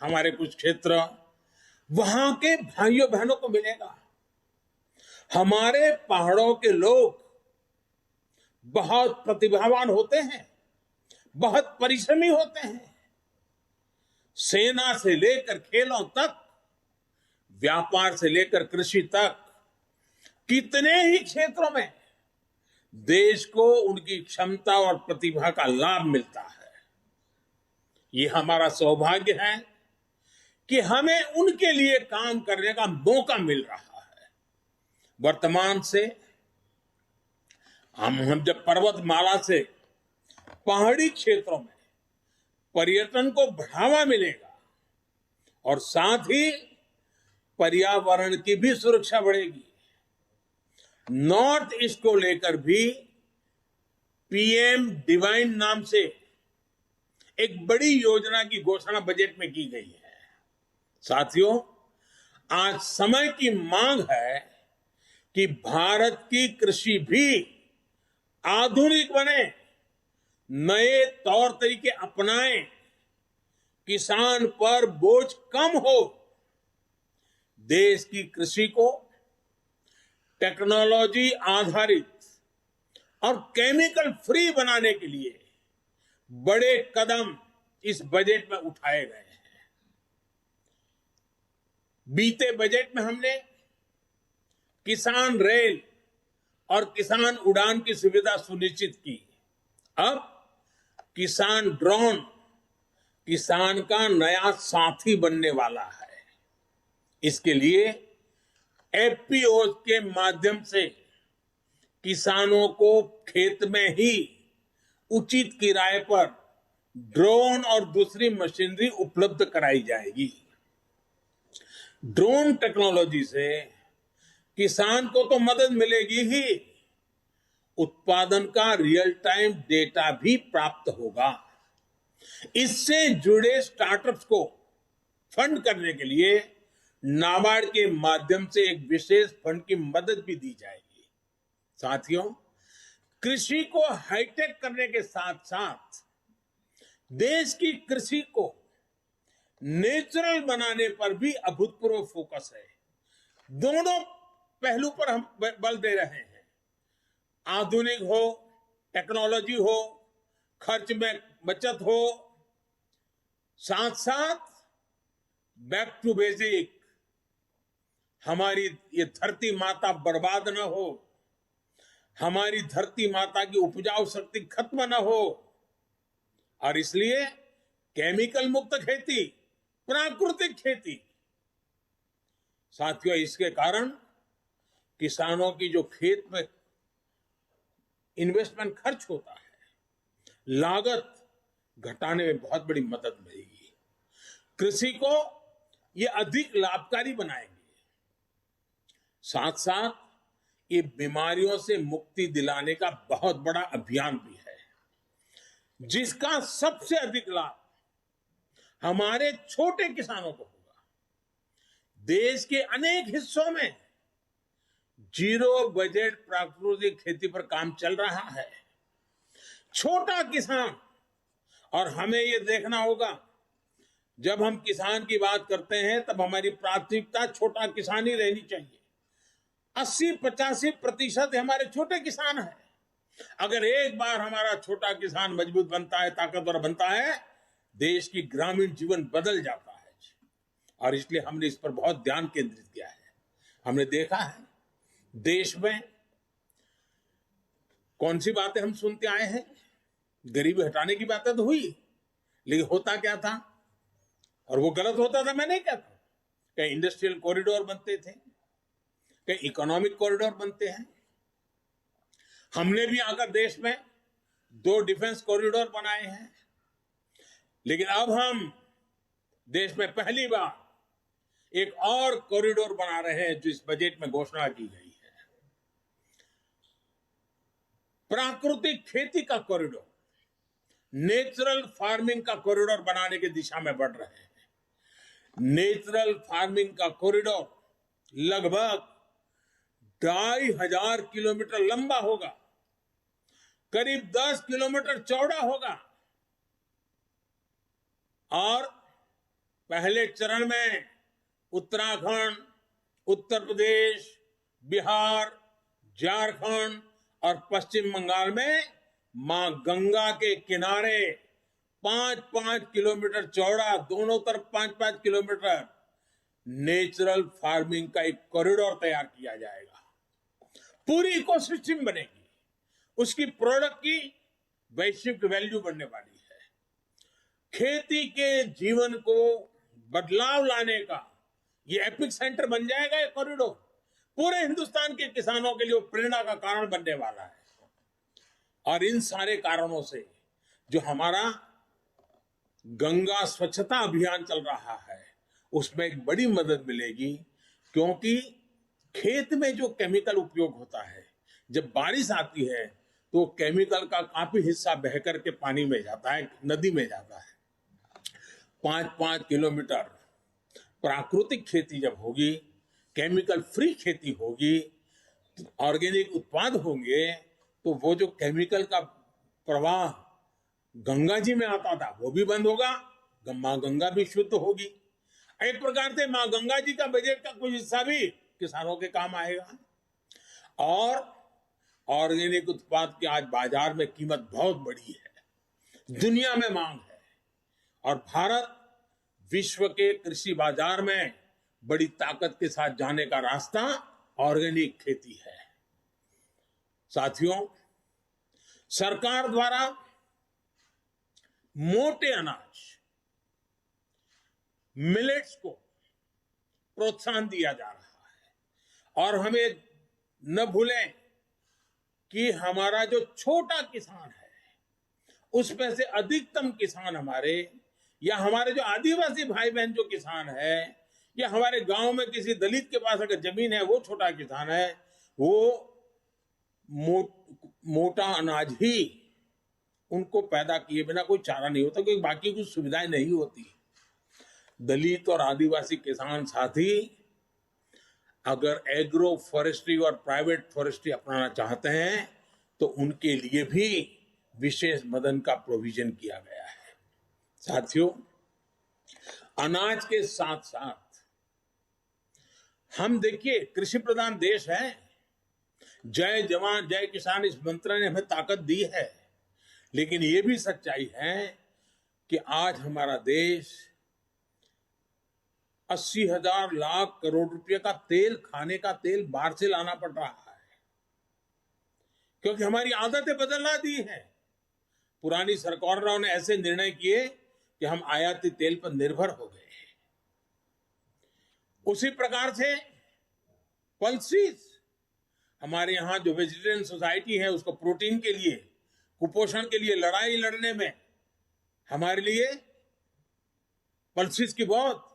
हमारे कुछ क्षेत्र, वहां के भाइयों बहनों को मिलेगा। हमारे पहाड़ों के लोग बहुत प्रतिभावान होते हैं, बहुत परिश्रमी होते हैं। सेना से लेकर खेलों तक, व्यापार से लेकर कृषि तक, कितने ही क्षेत्रों में देश को उनकी क्षमता और प्रतिभा का लाभ मिलता है। ये हमारा सौभाग्य है कि हमें उनके लिए काम करने का मौका मिल रहा है। वर्तमान से हम जब पर्वतमाला से पहाड़ी क्षेत्रों में पर्यटन को बढ़ावा मिलेगा और साथ ही पर्यावरण की भी सुरक्षा बढ़ेगी। नॉर्थ ईस्ट को लेकर भी पीएम डिवाइन नाम से एक बड़ी योजना की घोषणा बजट में की गई है। साथियों, आज समय की मांग है कि भारत की कृषि भी आधुनिक बने, नए तौर तरीके अपनाएं, किसान पर बोझ कम हो। देश की कृषि को टेक्नोलॉजी आधारित और केमिकल फ्री बनाने के लिए बड़े कदम इस बजट में उठाए गए हैं। बीते बजट में हमने किसान रेल और किसान उड़ान की सुविधा सुनिश्चित की। अब किसान ड्रोन किसान का नया साथी बनने वाला है। इसके लिए एफपीओ के माध्यम से किसानों को खेत में ही उचित किराए पर ड्रोन और दूसरी मशीनरी उपलब्ध कराई जाएगी। ड्रोन टेक्नोलॉजी से किसान को तो मदद मिलेगी ही, उत्पादन का रियल टाइम डेटा भी प्राप्त होगा। इससे जुड़े स्टार्टअप्स को फंड करने के लिए नाबार्ड के माध्यम से एक विशेष फंड की मदद भी दी जाएगी। साथियों, कृषि को हाईटेक करने के साथ साथ देश की कृषि को नेचुरल बनाने पर भी अभूतपूर्व फोकस है। दोनों पहलू पर हम बल दे रहे हैं। आधुनिक हो, टेक्नोलॉजी हो, खर्च में बचत हो, साथ साथ बैक टू बेसिक, हमारी ये धरती माता बर्बाद न हो, हमारी धरती माता की उपजाऊ शक्ति खत्म न हो, और इसलिए केमिकल मुक्त खेती, प्राकृतिक खेती। साथियों, इसके कारण किसानों की जो खेत में इन्वेस्टमेंट खर्च होता है, लागत घटाने में बहुत बड़ी मदद मिलेगी। कृषि को ये अधिक लाभकारी बनाएंगे। साथ साथ ये बीमारियों से मुक्ति दिलाने का बहुत बड़ा अभियान भी है, जिसका सबसे अधिक लाभ हमारे छोटे किसानों को होगा। देश के अनेक हिस्सों में जीरो बजट प्राकृतिक खेती पर काम चल रहा है। छोटा किसान, और हमें यह देखना होगा, जब हम किसान की बात करते हैं तब हमारी प्राथमिकता छोटा किसान ही रहनी चाहिए। 80-85% हमारे छोटे किसान हैं, अगर एक बार हमारा छोटा किसान मजबूत बनता है, ताकतवर बनता है, देश की ग्रामीण जीवन बदल जाता है। और इसलिए हमने इस पर बहुत ध्यान केंद्रित किया है। हमने देखा है देश में कौन सी बातें हम सुनते आए हैं। गरीबी हटाने की बातें तो हुई, लेकिन होता क्या था, और वो गलत होता था, मैं नहीं कहता। कहीं इंडस्ट्रियल कॉरिडोर बनते थे, कहीं इकोनॉमिक कॉरिडोर बनते हैं। हमने भी आकर देश में 2 डिफेंस कॉरिडोर बनाए हैं। लेकिन अब हम देश में पहली बार एक और कॉरिडोर बना रहे हैं, जो इस बजट में घोषणा की गई है। प्राकृतिक खेती का कॉरिडोर, नेचुरल फार्मिंग का कॉरिडोर बनाने की दिशा में बढ़ रहे हैं। नेचुरल फार्मिंग का कॉरिडोर लगभग 2500 किलोमीटर लंबा होगा, करीब 10 किलोमीटर चौड़ा होगा, और पहले चरण में उत्तराखंड, उत्तर प्रदेश, बिहार, झारखंड और पश्चिम बंगाल में मां गंगा के किनारे 5-5 किलोमीटर चौड़ा, दोनों तरफ 5-5 किलोमीटर नेचुरल फार्मिंग का एक कॉरिडोर तैयार किया जाएगा। पूरी इकोसिस्टम बनेगी, उसकी प्रोडक्ट की वैश्विक वैल्यू बढ़ने वाली है। खेती के जीवन को बदलाव लाने का ये एपिक सेंटर बन जाएगा। ये कॉरिडोर पूरे हिंदुस्तान के किसानों के लिए वो प्रेरणा का कारण बनने वाला है। और इन सारे कारणों से जो हमारा गंगा स्वच्छता अभियान चल रहा है, उसमें एक बड़ी मदद मिलेगी। क्योंकि खेत में जो केमिकल उपयोग होता है, जब बारिश आती है तो केमिकल का काफी हिस्सा बह करके पानी में जाता है, नदी में जाता है। 5-5 किलोमीटर प्राकृतिक खेती जब होगी, केमिकल फ्री खेती होगी, ऑर्गेनिक उत्पाद होंगे, तो वो जो केमिकल का प्रवाह गंगा जी में आता था वो भी बंद होगा, मां गंगा भी शुद्ध होगी। एक प्रकार से मां गंगा जी का बजट का कुछ हिस्सा भी किसानों के काम आएगा। और ऑर्गेनिक उत्पाद की आज बाजार में कीमत बहुत बड़ी है, दुनिया में मांग है, और भारत विश्व के कृषि बाजार में बड़ी ताकत के साथ जाने का रास्ता ऑर्गेनिक खेती है। साथियों, सरकार द्वारा मोटे अनाज, मिलेट्स को प्रोत्साहन दिया जा रहा है। और हमें न भूलें कि हमारा जो छोटा किसान है, उसमें से अधिकतम किसान हमारे, या हमारे जो आदिवासी भाई बहन जो किसान है, या हमारे गांव में किसी दलित के पास अगर जमीन है, वो छोटा किसान है, वो मोटा अनाज ही उनको पैदा किए बिना कोई चारा नहीं होता, क्योंकि बाकी कुछ सुविधाएं नहीं होती। दलित और आदिवासी किसान साथी अगर एग्रो फॉरेस्ट्री और प्राइवेट फॉरेस्ट्री अपनाना चाहते हैं, तो उनके लिए भी विशेष मदद का प्रोविजन किया गया है। साथियों, अनाज के साथ साथ हम देखिए कृषि प्रधान देश है। जय जवान जय किसान इस मंत्र ने हमें ताकत दी है, लेकिन ये भी सच्चाई है कि आज हमारा देश 80,000 लाख करोड़ रुपए का तेल, खाने का तेल बाहर से लाना पड़ रहा है, क्योंकि हमारी आदतें बदलना दी है। पुरानी सरकारों ने ऐसे निर्णय किए कि हम आयाती तेल पर निर्भर हो गए। उसी प्रकार से पल्सीज, हमारे यहां जो वेजिटेरियन सोसाइटी है, उसको प्रोटीन के लिए, कुपोषण के लिए लड़ाई लड़ने में हमारे लिए पल्सीज की बहुत,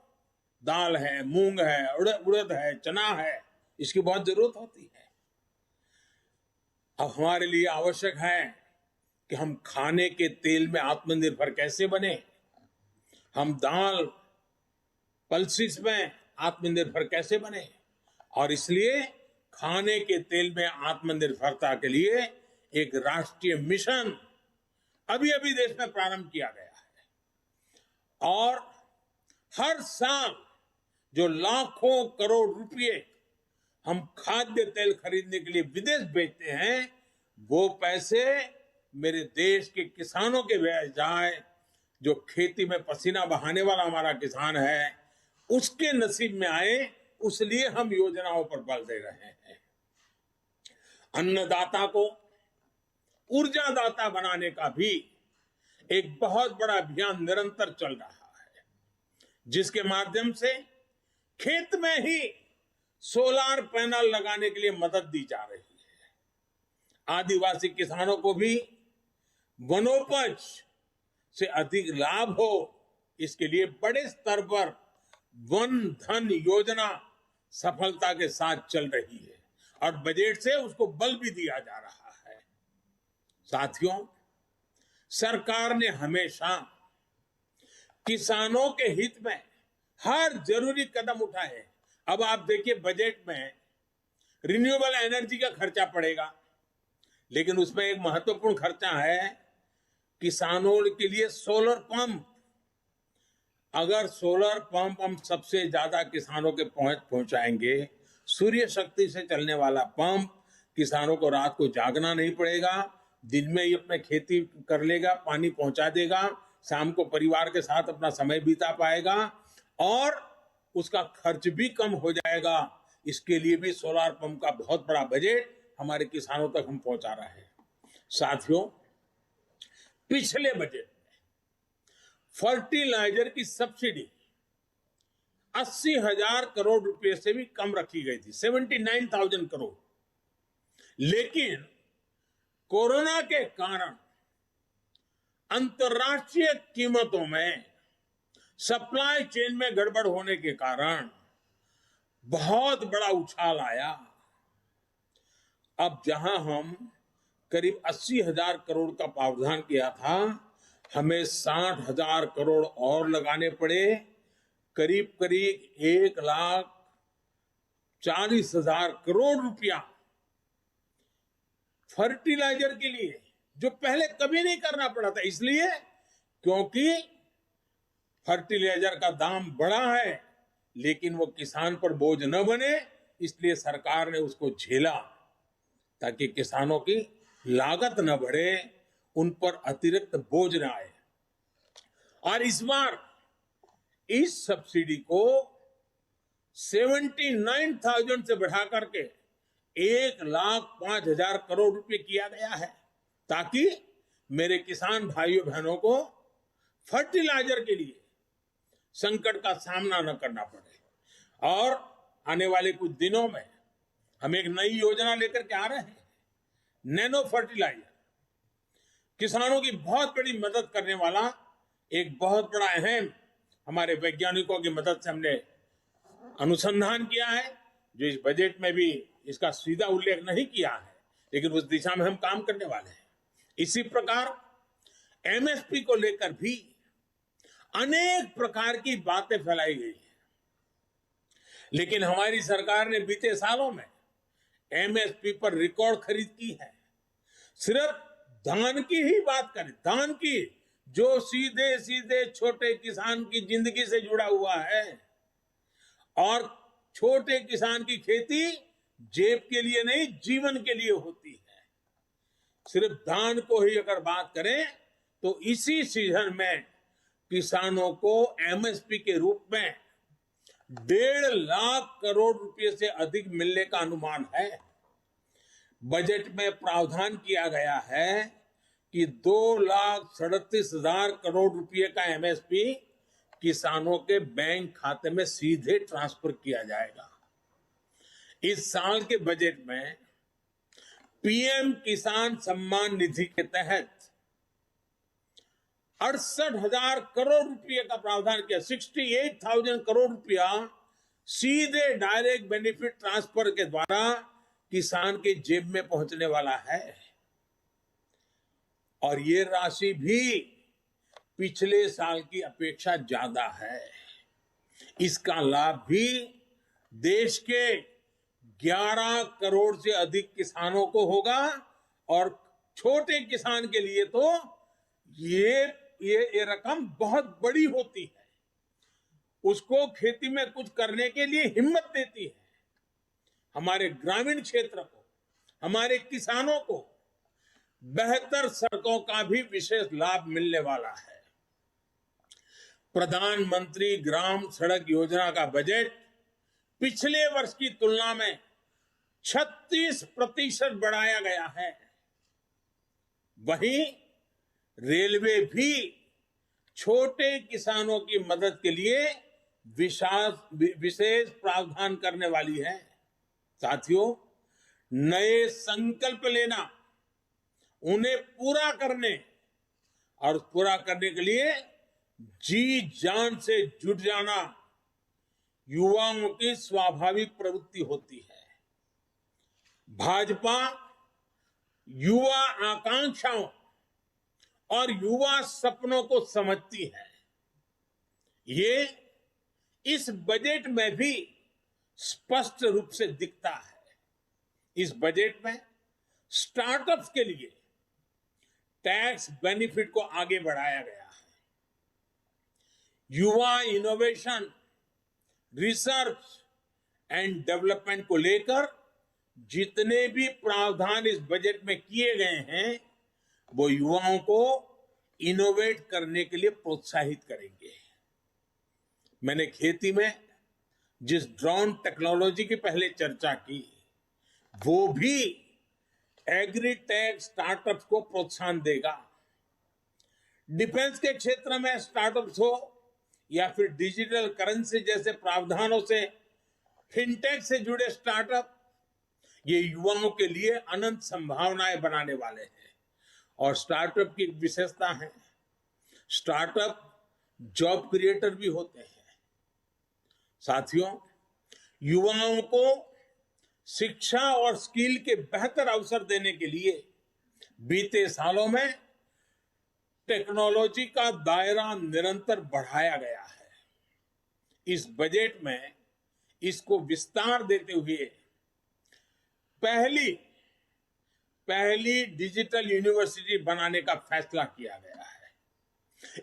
दाल है, मूंग है, उड़द है, चना है, इसकी बहुत जरूरत होती है। अब हमारे लिए आवश्यक है कि हम खाने के तेल में आत्मनिर्भर कैसे बने, हम दाल, पल्सीज में आत्मनिर्भर कैसे बने। और इसलिए खाने के तेल में आत्मनिर्भरता के लिए एक राष्ट्रीय मिशन अभी अभी देश में प्रारंभ किया गया है। और हर साल जो लाखों करोड़ रुपए हम खाद्य तेल खरीदने के लिए विदेश भेजते हैं, वो पैसे मेरे देश के किसानों के व्यय जाए, जो खेती में पसीना बहाने वाला हमारा किसान है उसके नसीब में आए, उसलिए हम योजनाओं पर बल दे रहे हैं। अन्नदाता को ऊर्जादाता बनाने का भी एक बहुत बड़ा अभियान निरंतर चल रहा है, जिसके माध्यम से खेत में ही सोलार पैनल लगाने के लिए मदद दी जा रही है। आदिवासी किसानों को भी वनोपज से अधिक लाभ हो, इसके लिए बड़े स्तर पर वन धन योजना सफलता के साथ चल रही है और बजट से उसको बल भी दिया जा रहा है। साथियों, सरकार ने हमेशा किसानों के हित में हर जरूरी कदम उठाए। अब आप देखिए, बजट में रिन्यूएबल एनर्जी का खर्चा पड़ेगा, लेकिन उसमें एक महत्वपूर्ण खर्चा है किसानों के लिए सोलर पंप। अगर सोलर पंप हम सबसे ज्यादा किसानों के पहुंचाएंगे, सूर्य शक्ति से चलने वाला पंप, किसानों को रात को जागना नहीं पड़ेगा, दिन में ही अपने खेती कर लेगा, पानी पहुंचा देगा, शाम को परिवार के साथ अपना समय बिता पाएगा और उसका खर्च भी कम हो जाएगा। इसके लिए भी सोलर पंप का बहुत बड़ा बजट हमारे किसानों तक हम पहुंचा रहे हैं। साथियों, पिछले बजट में फर्टिलाइजर की सब्सिडी 80,000 करोड़ रुपए से भी कम रखी गई थी, 79,000 करोड़। लेकिन कोरोना के कारण अंतर्राष्ट्रीय कीमतों में सप्लाई चेन में गड़बड़ होने के कारण बहुत बड़ा उछाल आया। अब जहां हम करीब 80,000 करोड़ का प्रावधान किया था, हमें 60,000 करोड़ और लगाने पड़े। करीब करीब 1,40,000 करोड़ रुपया फर्टिलाइजर के लिए, जो पहले कभी नहीं करना पड़ा था। इसलिए क्योंकि फर्टिलाइजर का दाम बढ़ा है, लेकिन वो किसान पर बोझ न बने, इसलिए सरकार ने उसको झेला ताकि किसानों की लागत न बढ़े, उन पर अतिरिक्त बोझ न आए। और इस बार इस सब्सिडी को 79,000 से बढ़ा करके 1,05,000 करोड़ रुपए किया गया है, ताकि मेरे किसान भाइयों बहनों को फर्टिलाइजर के लिए संकट का सामना न करना पड़े। और आने वाले कुछ दिनों में हम एक नई योजना लेकर के आ रहे हैं, नैनो फर्टिलाइजर। किसानों की बहुत बड़ी मदद करने वाला एक बहुत बड़ा अहम, हमारे वैज्ञानिकों की मदद से हमने अनुसंधान किया है, जो इस बजट में भी इसका सीधा उल्लेख नहीं किया है, लेकिन उस दिशा में हम काम करने वाले हैं। इसी प्रकार एमएसपी को लेकर भी अनेक प्रकार की बातें फैलाई गई है, लेकिन हमारी सरकार ने बीते सालों में एमएसपी पर रिकॉर्ड खरीद की है। सिर्फ धान की ही बात करें, धान की, जो सीधे सीधे छोटे किसान की जिंदगी से जुड़ा हुआ है, और छोटे किसान की खेती जेब के लिए नहीं, जीवन के लिए होती है। सिर्फ धान को ही अगर बात करें तो इसी सीजन में किसानों को एमएसपी के रूप में 1.5 लाख करोड़ रुपए से अधिक मिलने का अनुमान है। बजट में प्रावधान किया गया है कि 2,37,000 करोड़ रुपए का एमएसपी किसानों के बैंक खाते में सीधे ट्रांसफर किया जाएगा। इस साल के बजट में पीएम किसान सम्मान निधि के तहत 68,000 करोड़ रुपए का प्रावधान किया। 68,000 करोड़ रुपया सीधे डायरेक्ट बेनिफिट ट्रांसफर के द्वारा किसान के जेब में पहुंचने वाला है। और ये राशि भी पिछले साल की अपेक्षा ज्यादा है। इसका लाभ भी देश के 11 करोड़ से अधिक किसानों को होगा, और छोटे किसान के लिए तो ये रकम बहुत बड़ी होती है, उसको खेती में कुछ करने के लिए हिम्मत देती है। हमारे ग्रामीण क्षेत्र को, हमारे किसानों को बेहतर सड़कों का भी विशेष लाभ मिलने वाला है। प्रधानमंत्री ग्राम सड़क योजना का बजट पिछले वर्ष की तुलना में 36% बढ़ाया गया है। वहीं रेलवे भी छोटे किसानों की मदद के लिए विशेष प्रावधान करने वाली है। साथियों, नए संकल्प लेना, उन्हें पूरा करने और पूरा करने के लिए जी जान से जुट जाना युवाओं की स्वाभाविक प्रवृत्ति होती है। भाजपा युवा आकांक्षाओं और युवा सपनों को समझती है। ये इस बजट में भी स्पष्ट रूप से दिखता है। इस बजट में स्टार्टअप्स के लिए टैक्स बेनिफिट को आगे बढ़ाया गया है। युवा इनोवेशन, रिसर्च एंड डेवलपमेंट को लेकर जितने भी प्रावधान इस बजट में किए गए हैं, वो युवाओं को इनोवेट करने के लिए प्रोत्साहित करेंगे। मैंने खेती में जिस ड्रोन टेक्नोलॉजी की पहले चर्चा की, वो भी एग्रीटेक स्टार्टअप्स को प्रोत्साहन देगा। डिफेंस के क्षेत्र में स्टार्टअप्स हो या फिर डिजिटल करेंसी जैसे प्रावधानों से फिनटेक से जुड़े स्टार्टअप, ये युवाओं के लिए अनंत संभावनाएं बनाने वाले हैं। और स्टार्टअप की विशेषता है, स्टार्टअप जॉब क्रिएटर भी होते हैं। साथियों, युवाओं को शिक्षा और स्किल के बेहतर अवसर देने के लिए बीते सालों में टेक्नोलॉजी का दायरा निरंतर बढ़ाया गया है। इस बजट में इसको विस्तार देते हुए पहली डिजिटल यूनिवर्सिटी बनाने का फैसला किया गया है।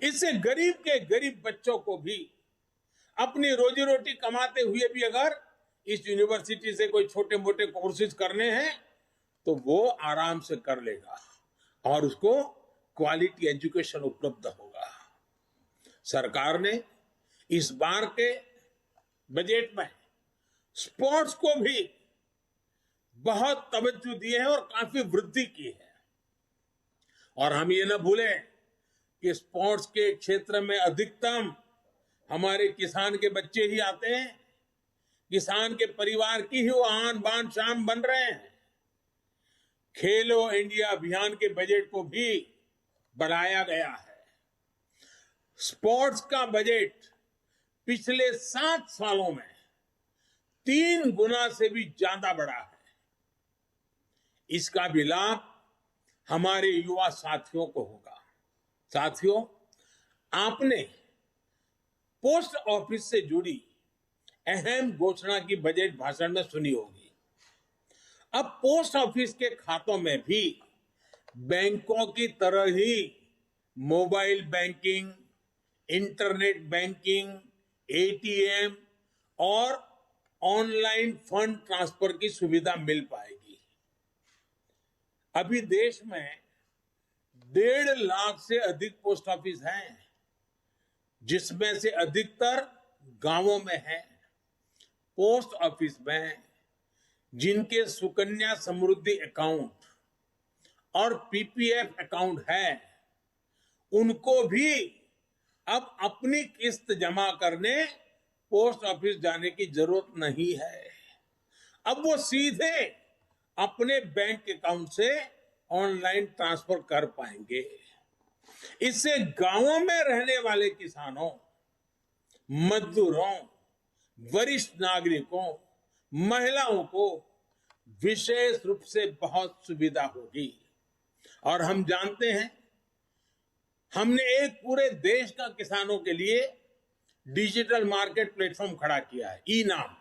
इससे गरीब के गरीब बच्चों को भी अपनी रोजी रोटी कमाते हुए भी अगर इस यूनिवर्सिटी से कोई छोटे मोटे कोर्सेज करने हैं तो वो आराम से कर लेगा और उसको क्वालिटी एजुकेशन उपलब्ध होगा। सरकार ने इस बार के बजट में स्पोर्ट्स को भी बहुत तवज्जो दी है और काफी वृद्धि की है। और हम ये न भूलें कि स्पोर्ट्स के क्षेत्र में अधिकतम हमारे किसान के बच्चे ही आते हैं। किसान के परिवार की ही वो आन बान शान बन रहे हैं। खेलो इंडिया अभियान के बजट को भी बढ़ाया गया है। स्पोर्ट्स का बजट पिछले 7 सालों में 3 गुना से भी ज्यादा बढ़ा है। इसका भी लाभ हमारे युवा साथियों को होगा। साथियों, आपने पोस्ट ऑफिस से जुड़ी अहम घोषणा की बजट भाषण में सुनी होगी। अब पोस्ट ऑफिस के खातों में भी बैंकों की तरह ही mobile banking, internet banking, ATM और ऑनलाइन फंड ट्रांसफर की सुविधा मिल पाएगी। अभी देश में 1.5 लाख से अधिक पोस्ट ऑफिस हैं, जिसमें से अधिकतर गांवों में है। पोस्ट ऑफिस में जिनके सुकन्या समृद्धि अकाउंट और पीपीएफ अकाउंट है, उनको भी अब अपनी किस्त जमा करने पोस्ट ऑफिस जाने की जरूरत नहीं है। अब वो सीधे अपने बैंक अकाउंट से ऑनलाइन ट्रांसफर कर पाएंगे। इससे गांवों में रहने वाले किसानों, मजदूरों, वरिष्ठ नागरिकों, महिलाओं को विशेष रूप से बहुत सुविधा होगी। और हम जानते हैं, हमने एक पूरे देश का किसानों के लिए डिजिटल मार्केट प्लेटफॉर्म खड़ा किया है, ई-नाम।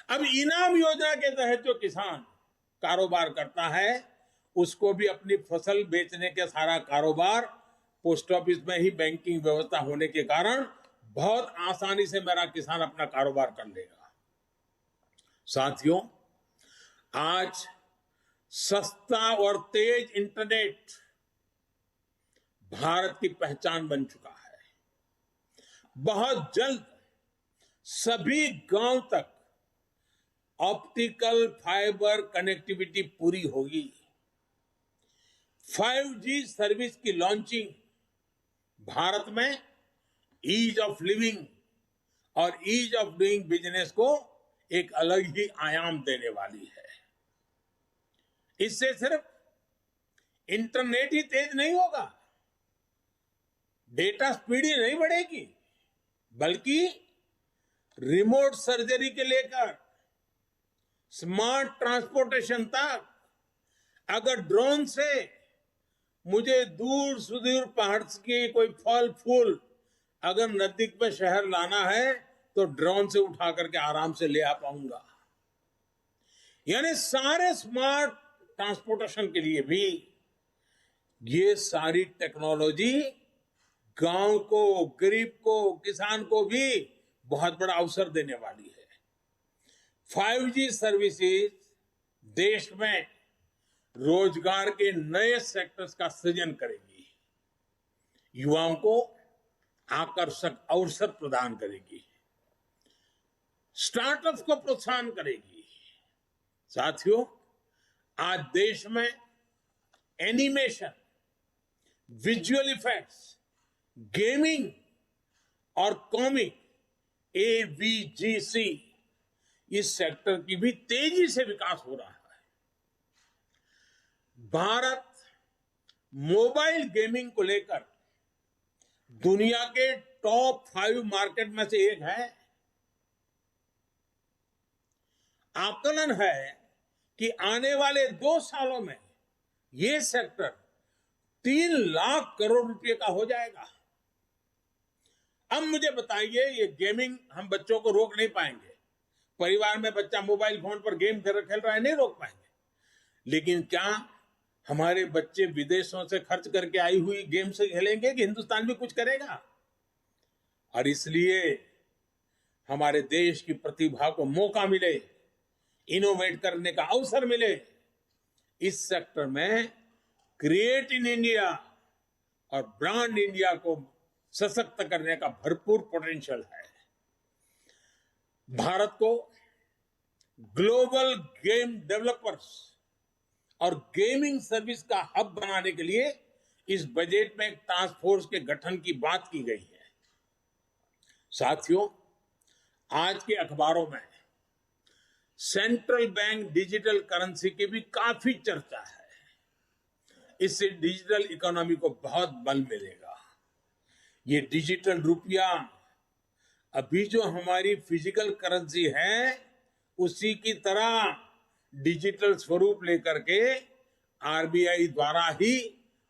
अब ई-नाम योजना के तहत जो किसान कारोबार करता है, उसको भी अपनी फसल बेचने के सारा कारोबार पोस्ट ऑफिस में ही बैंकिंग व्यवस्था होने के कारण बहुत आसानी से मेरा किसान अपना कारोबार कर लेगा। साथियों, आज सस्ता और तेज इंटरनेट भारत की पहचान बन चुका है। बहुत जल्द सभी गांव तक ऑप्टिकल फाइबर कनेक्टिविटी पूरी होगी। 5G सर्विस की लॉन्चिंग भारत में ईज ऑफ लिविंग और ईज ऑफ डूइंग बिजनेस को एक अलग ही आयाम देने वाली है। इससे सिर्फ इंटरनेट ही तेज नहीं होगा, डेटा स्पीड ही नहीं बढ़ेगी, बल्कि रिमोट सर्जरी के लेकर स्मार्ट ट्रांसपोर्टेशन तक, अगर ड्रोन से मुझे दूर सुदूर पहाड़ के कोई फल फूल अगर नजदीक में शहर लाना है तो ड्रोन से उठा करके आराम से ले आ पाऊंगा। यानी सारे स्मार्ट ट्रांसपोर्टेशन के लिए भी ये सारी टेक्नोलॉजी गांव को, गरीब को, किसान को भी बहुत बड़ा अवसर देने वाली है। 5G सर्विसेज देश में रोजगार के नए सेक्टर्स का सृजन करेगी, युवाओं को आकर्षक अवसर प्रदान करेगी, स्टार्टअप्स को प्रोत्साहन करेगी। साथियों, आज देश में एनिमेशन, विजुअल इफेक्ट्स, गेमिंग और कॉमिक AVGC इस सेक्टर की भी तेजी से विकास हो रहा है। भारत मोबाइल गेमिंग को लेकर दुनिया के टॉप 5 मार्केट में से एक है। आकलन है कि आने वाले 2 सालों में यह सेक्टर 3 लाख करोड़ रुपए का हो जाएगा। अब मुझे बताइए, ये गेमिंग हम बच्चों को रोक नहीं पाएंगे। परिवार में बच्चा मोबाइल फोन पर गेम खेल रहा है, नहीं रोक पाएंगे। लेकिन क्या हमारे बच्चे विदेशों से खर्च करके आई हुई गेम से खेलेंगे कि हिंदुस्तान भी कुछ करेगा? और इसलिए हमारे देश की प्रतिभा को मौका मिले, इनोवेट करने का अवसर मिले। इस सेक्टर में क्रिएट इन इंडिया और ब्रांड इंडिया को सशक्त करने का भरपूर पोटेंशियल है। भारत को ग्लोबल गेम डेवलपर्स और गेमिंग सर्विस का हब बनाने के लिए इस बजट में एक टास्क फोर्स के गठन की बात की गई है। साथियों, आज के अखबारों में सेंट्रल बैंक डिजिटल करेंसी की भी काफी चर्चा है। इससे डिजिटल इकोनॉमी को बहुत बल मिलेगा। ये डिजिटल रुपया अभी जो हमारी फिजिकल करेंसी है उसी की तरह डिजिटल स्वरूप लेकर के RBI द्वारा ही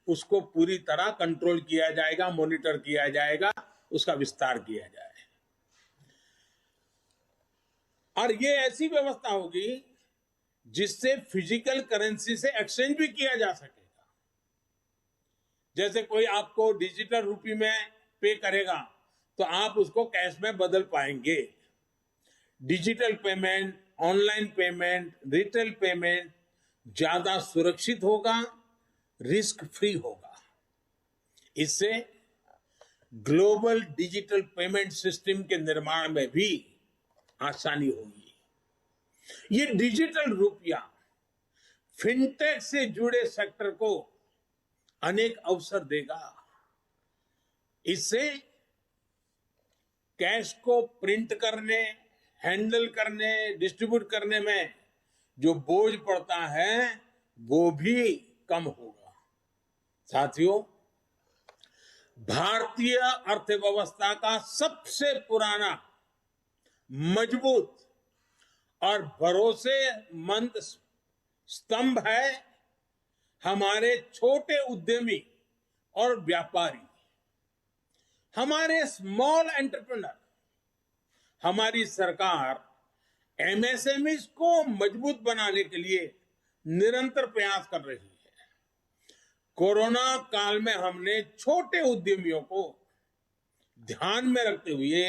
उसको पूरी तरह कंट्रोल किया जाएगा, मॉनिटर किया जाएगा, उसका विस्तार किया जाए। और ये ऐसी व्यवस्था होगी जिससे फिजिकल करेंसी से एक्सचेंज भी किया जा सकेगा। जैसे कोई आपको डिजिटल रुपये में पे करेगा तो आप उसको कैश में बदल पाएंगे। Digital payment, online payment, retail payment ज्यादा सुरक्षित होगा, रिस्क फ्री होगा। इससे ग्लोबल डिजिटल पेमेंट सिस्टम के निर्माण में भी आसानी होगी। ये डिजिटल रुपया फिनटेक से जुड़े सेक्टर को अनेक अवसर देगा। इससे कैश को प्रिंट करने, हैंडल करने, डिस्ट्रीब्यूट करने में जो बोझ पड़ता है वो भी कम होगा। साथियों, भारतीय अर्थव्यवस्था का सबसे पुराना, मजबूत और भरोसेमंद स्तंभ है हमारे छोटे उद्यमी और व्यापारी, हमारे स्मॉल एंटरप्रेन्योर। हमारी सरकार MSMEs को मजबूत बनाने के लिए निरंतर प्रयास कर रही है। कोरोना काल में हमने छोटे उद्यमियों को ध्यान में रखते हुए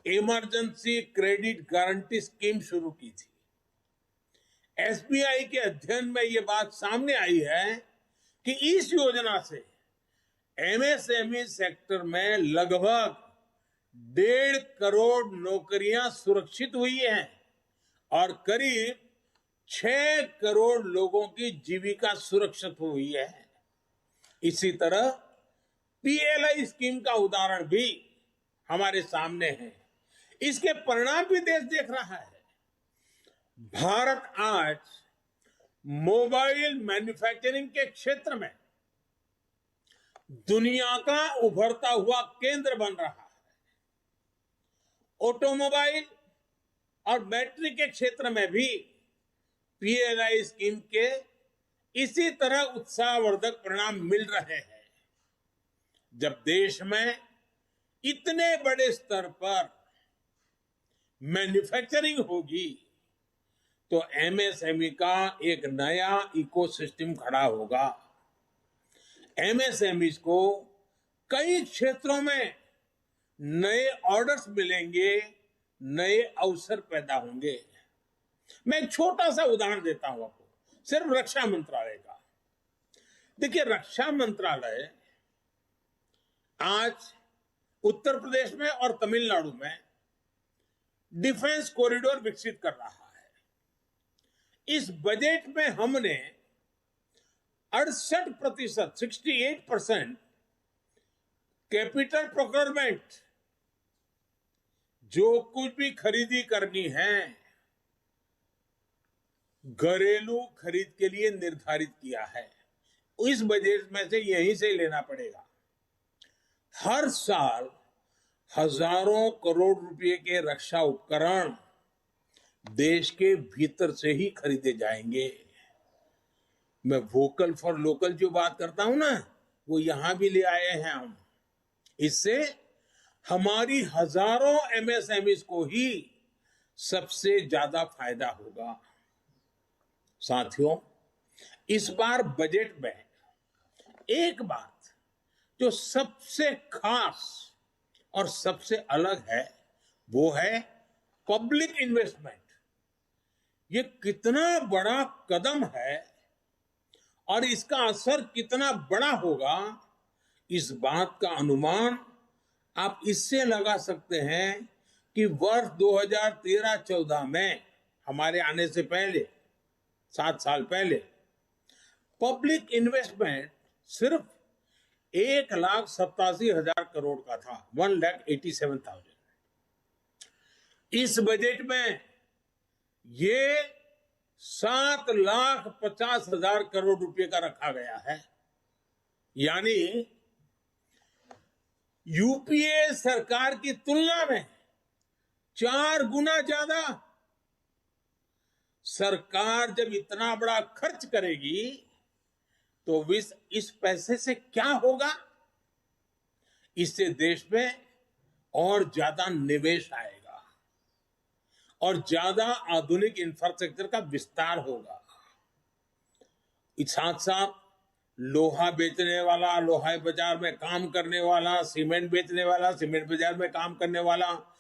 इमरजेंसी क्रेडिट गारंटी स्कीम शुरू की थी। एसबीआई के अध्ययन में ये बात सामने आई है कि इस योजना से एमएसएमई सेक्टर में लगभग 1.5 करोड़ नौकरियां सुरक्षित हुई हैं और करीब 6 करोड़ लोगों की जीविका सुरक्षित हुई है। इसी तरह पीएलआई स्कीम का उदाहरण भी हमारे सामने है। इसके परिणाम भी देश देख रहा है। भारत आज मोबाइल मैन्युफैक्चरिंग के क्षेत्र में दुनिया का उभरता हुआ केंद्र बन रहा है। ऑटोमोबाइल और बैटरी के क्षेत्र में भी पीएलआई स्कीम के इसी तरह उत्साहवर्धक परिणाम मिल रहे हैं। जब देश में इतने बड़े स्तर पर मैन्युफैक्चरिंग होगी तो एमएसएमई का एक नया इकोसिस्टम खड़ा होगा। एमएसएमई को कई क्षेत्रों में नए ऑर्डर्स मिलेंगे, नए अवसर पैदा होंगे। मैं एक छोटा सा उदाहरण देता हूं आपको, सिर्फ रक्षा मंत्रालय का। देखिए, रक्षा मंत्रालय आज उत्तर प्रदेश में और तमिलनाडु में डिफेंस कॉरिडोर विकसित कर रहा है। इस बजट में हमने 68%, 68% कैपिटल प्रोक्योरमेंट, जो कुछ भी खरीदी करनी है, घरेलू खरीद के लिए निर्धारित किया है। इस बजट में से यहीं से लेना पड़ेगा। हर साल हजारों करोड़ रुपए के रक्षा उपकरण देश के भीतर से ही खरीदे जाएंगे। मैं वोकल फॉर लोकल जो बात करता हूं ना, वो यहां भी ले आए हैं हम। इससे हमारी हजारों एमएसएमईज को ही सबसे ज्यादा फायदा होगा। साथियों, इस बार बजट में एक बात जो सबसे खास और सबसे अलग है, वो है पब्लिक इन्वेस्टमेंट। ये कितना बड़ा कदम है और इसका असर कितना बड़ा होगा, इस बात का अनुमान आप इससे लगा सकते हैं कि वर्ष 2013-14 में, हमारे आने से पहले 7 साल पहले, पब्लिक इन्वेस्टमेंट सिर्फ 1,87,000 करोड़ का था, 1,87,000। इस बजट में ये 7,50,000 करोड़ रुपए का रखा गया है। यानी यूपीए सरकार की तुलना में 4 गुना ज्यादा। सरकार जब इतना बड़ा खर्च करेगी तो इस पैसे से क्या होगा? इससे देश में और ज्यादा निवेश आएगा और ज्यादा आधुनिक इंफ्रास्ट्रक्चर का विस्तार होगा। इस साथ साथ लोहा बेचने वाला, लोहा बाजार में काम करने वाला, सीमेंट बेचने वाला, सीमेंट बाजार में काम करने वाला,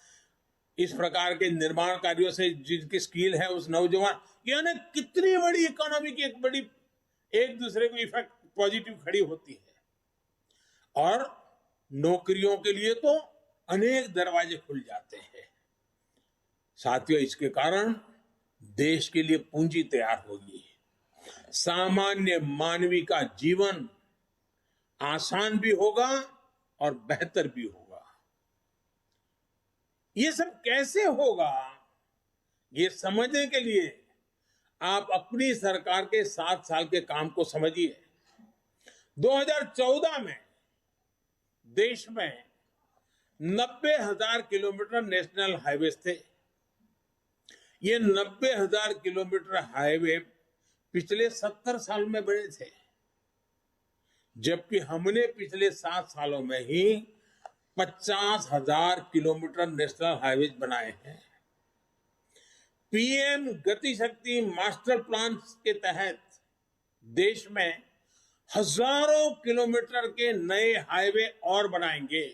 इस प्रकार के निर्माण कार्यों से जिनकी स्किल है उस नौजवान, यानी कितनी बड़ी इकोनॉमी की एक बड़ी एक दूसरे को इफेक्ट पॉजिटिव खड़ी होती है। और नौकरियों के लिए तो अनेक दरवाजे खुल जाते हैं। साथियों, इसके कारण देश के लिए पूंजी तैयार होगी, सामान्य मानवी का जीवन आसान भी होगा और बेहतर भी होगा। ये सब कैसे होगा, ये समझने के लिए आप अपनी सरकार के 7 साल के काम को समझिए। 2014 में देश में 90,000 किलोमीटर नेशनल हाईवे थे। ये 90,000 किलोमीटर हाईवे पिछले 70 साल में बने थे, जबकि हमने पिछले 7 सालों में ही 50,000 किलोमीटर नेशनल हाईवे बनाए हैं। पीएम गति शक्ति मास्टर प्लान के तहत देश में हजारों किलोमीटर के नए हाईवे और बनाएंगे।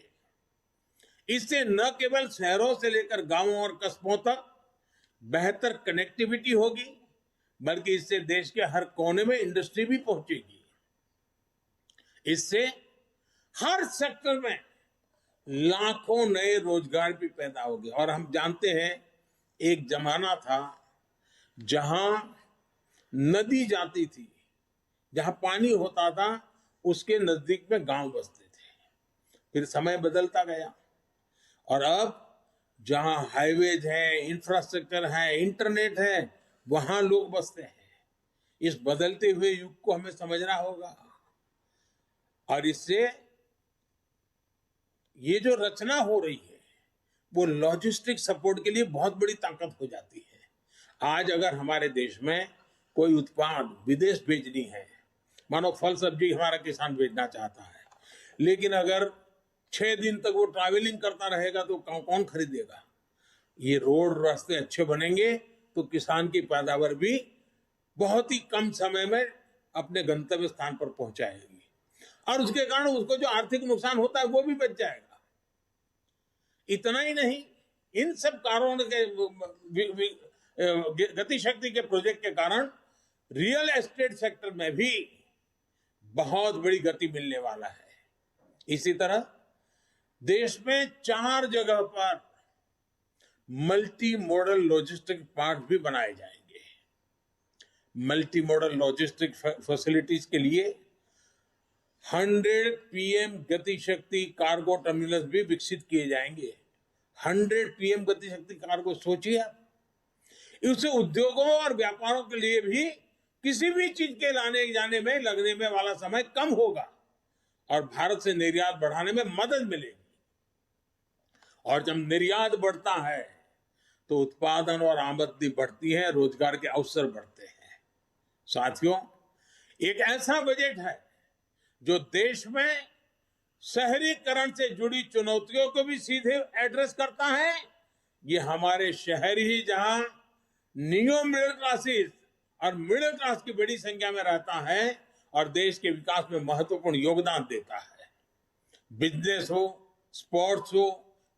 इससे न केवल शहरों से लेकर गांवों और कस्बों तक बेहतर कनेक्टिविटी होगी, बल्कि इससे देश के हर कोने में इंडस्ट्री भी पहुंचेगी। इससे हर सेक्टर में लाखों नए रोजगार भी पैदा होंगे। और हम जानते हैं एक जमाना था जहां नदी जाती थी, जहां पानी होता था, उसके नजदीक में गांव बसते थे। फिर समय बदलता गया और अब जहां हाईवेज है, इंफ्रास्ट्रक्चर है, इंटरनेट है, वहां लोग बसते हैं। इस बदलते हुए युग को हमें समझना होगा और इससे ये जो रचना हो रही है वो लॉजिस्टिक सपोर्ट के लिए बहुत बड़ी ताकत हो जाती है। आज अगर हमारे देश में कोई उत्पाद विदेश भेजनी है, मानो फल सब्जी हमारा किसान भेजना चाहता है, लेकिन अगर 6 दिन तक वो ट्रैवलिंग करता रहेगा तो कौन खरीदेगा? ये रोड रास्ते अच्छे बनेंगे तो किसान की पैदावार भी बहुत ही कम समय में अपने गंतव्य स्थान पर पहुंचाएगी और उसके कारण उसको जो आर्थिक नुकसान होता है वो भी बच जाएगा। इतना ही नहीं, इन सब कारणों के गति शक्ति के प्रोजेक्ट के कारण रियल एस्टेट सेक्टर में भी बहुत बड़ी गति मिलने वाला है। इसी तरह देश में 4 जगह पर मल्टी मॉडल लॉजिस्टिक पार्क भी बनाए जाएंगे। मल्टी मॉडल लॉजिस्टिक फैसिलिटीज के लिए 100 पीएम गति शक्ति कार्गो टर्मिनल भी विकसित किए जाएंगे। 100 पीएम गति शक्ति कार्गो, सोचिए आप। इससे उद्योगों और व्यापारों के लिए भी किसी भी चीज के लाने जाने में लगने में वाला समय कम होगा और भारत से निर्यात बढ़ाने में मदद मिलेगी। और जब निर्यात बढ़ता है तो उत्पादन और आमदनी बढ़ती है, रोजगार के अवसर बढ़ते हैं। साथियों, एक ऐसा बजट है जो देश में शहरीकरण से जुड़ी चुनौतियों को भी सीधे एड्रेस करता है। ये हमारे शहरी ही जहां नियो मिडिल क्लासेस और मिडिल क्लास की बड़ी संख्या में रहता है और देश के विकास में महत्वपूर्ण योगदान देता है। बिजनेस हो, स्पोर्ट्स हो,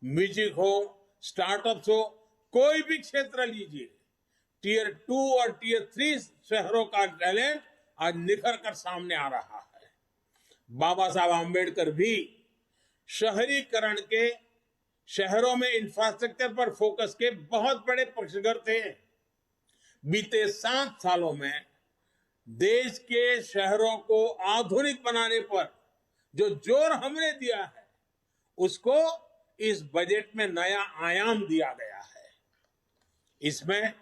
म्यूजिक हो, स्टार्टअप्स हो, कोई भी क्षेत्र लीजिए, टियर 2 और टियर 3 शहरों का टैलेंट आज निखर कर सामने आ रहा है। बाबा साहब आम्बेडकर भी शहरीकरण के, शहरों में इंफ्रास्ट्रक्चर पर फोकस के बहुत बड़े पक्षधर थे। बीते 7 सालों में देश के शहरों को आधुनिक बनाने पर जो जोर हमने दिया है उसको इस बजट में नया आयाम दिया गया है। इसमें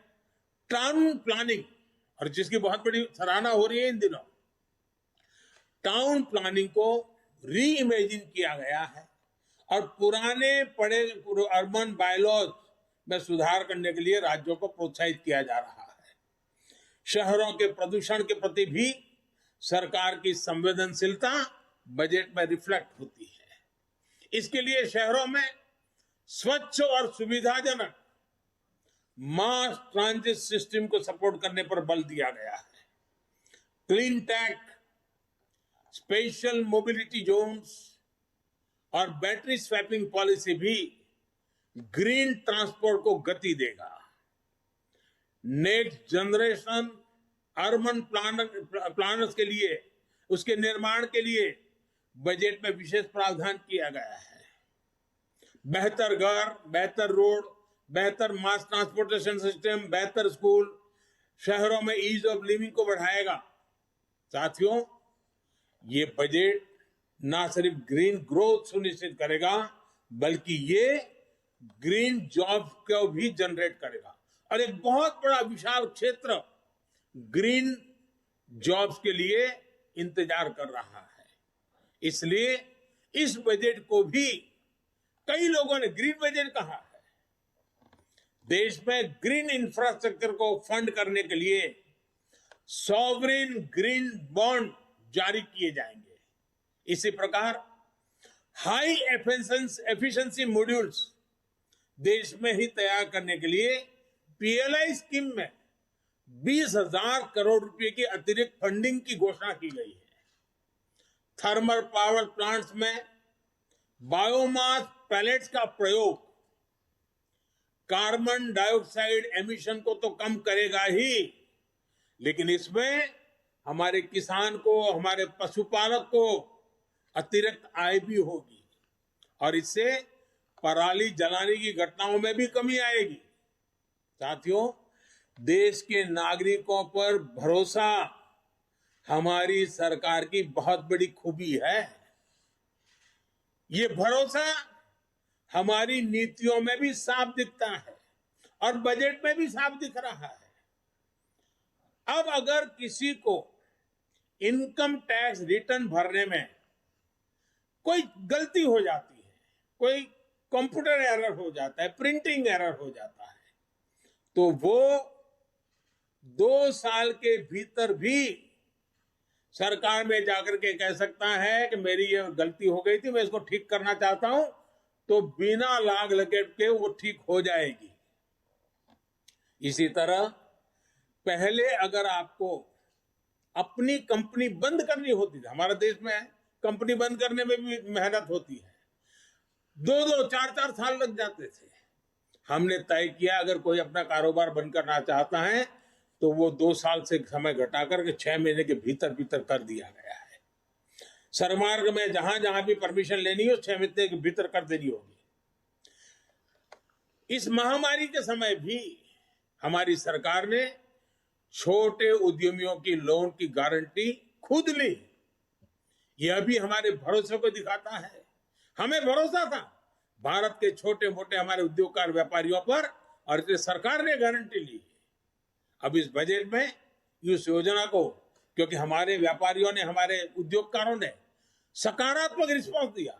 टाउन प्लानिंग, और जिसकी बहुत बड़ी सराहना हो रही है इन दिनों, टाउन प्लानिंग को री इमेजिन किया गया है और पुराने पड़े अर्बन बायलॉज में सुधार करने के लिए राज्यों को प्रोत्साहित किया जा रहा है। शहरों के प्रदूषण के प्रति भी सरकार की संवेदनशीलता बजट में रिफ्लेक्ट होती है। इसके लिए शहरों में स्वच्छ और सुविधाजनक मास ट्रांजिट सिस्टम को सपोर्ट करने पर बल दिया गया है। Clean tech, special mobility zones और बैटरी स्वैपिंग पॉलिसी भी ग्रीन ट्रांसपोर्ट को गति देगा। नेक्स्ट जनरेशन अर्बन प्लानर्स के लिए, उसके निर्माण के लिए बजट में विशेष प्रावधान किया गया है। बेहतर घर, बेहतर रोड, बेहतर मास ट्रांसपोर्टेशन सिस्टम, बेहतर स्कूल, शहरों में ईज ऑफ लिविंग को बढ़ाएगा। साथियों, ये बजट ना सिर्फ ग्रीन ग्रोथ सुनिश्चित करेगा बल्कि ये ग्रीन जॉब को भी जनरेट करेगा और एक बहुत बड़ा विशाल क्षेत्र ग्रीन जॉब्स के लिए इंतजार कर रहा है। इसलिए इस बजट को भी कई लोगों ने ग्रीन बजट कहा है। देश में ग्रीन इंफ्रास्ट्रक्चर को फंड करने के लिए सॉवरेन ग्रीन बॉन्ड जारी किए जाएंगे। इसी प्रकार हाई एफिशिएंसी मॉड्यूल्स देश में ही तैयार करने के लिए पीएलआई स्कीम में 20,000 करोड़ रुपए की अतिरिक्त फंडिंग की घोषणा की गई है। थर्मल पावर प्लांट्स में बायोमास पैलेट्स का प्रयोग कार्बन डाइऑक्साइड एमिशन को तो कम करेगा ही, लेकिन इसमें हमारे किसान को, हमारे पशुपालक को अतिरिक्त आय भी होगी और इससे पराली जलाने की घटनाओं में भी कमी आएगी। साथियों, देश के नागरिकों पर भरोसा हमारी सरकार की बहुत बड़ी खूबी है। ये भरोसा हमारी नीतियों में भी साफ दिखता है और बजट में भी साफ दिख रहा है। अब अगर किसी को इनकम टैक्स रिटर्न भरने में कोई गलती हो जाती है, कोई कंप्यूटर एरर हो जाता है, प्रिंटिंग एरर हो जाता है, तो वो 2 साल के भीतर भी सरकार में जाकर के कह सकता है कि मेरी ये गलती हो गई थी, मैं इसको ठीक करना चाहता हूं, तो बिना लाग लपेट के वो ठीक हो जाएगी। इसी तरह पहले अगर आपको अपनी कंपनी बंद करनी होती थी, हमारे देश में कंपनी बंद करने में भी मेहनत होती है, 2-2, 4-4 साल लग जाते थे। हमने तय किया अगर कोई अपना कारोबार बंद करना चाहता है तो वो 2 साल से समय घटा करके 6 महीने के भीतर भीतर कर दिया गया है। सरमार्ग में जहां जहां भी परमिशन लेनी हो 6 महीने के भीतर कर देनी होगी। इस महामारी के समय भी हमारी सरकार ने छोटे उद्यमियों की लोन की गारंटी खुद ली। यह भी हमारे भरोसे को दिखाता है। हमें भरोसा था भारत के छोटे मोटे हमारे उद्योगकार व्यापारियों पर और इसलिए सरकार ने गारंटी ली। अब इस बजट में इस योजना को, क्योंकि हमारे व्यापारियों ने, हमारे उद्योगकारों ने सकारात्मक रिस्पॉन्स दिया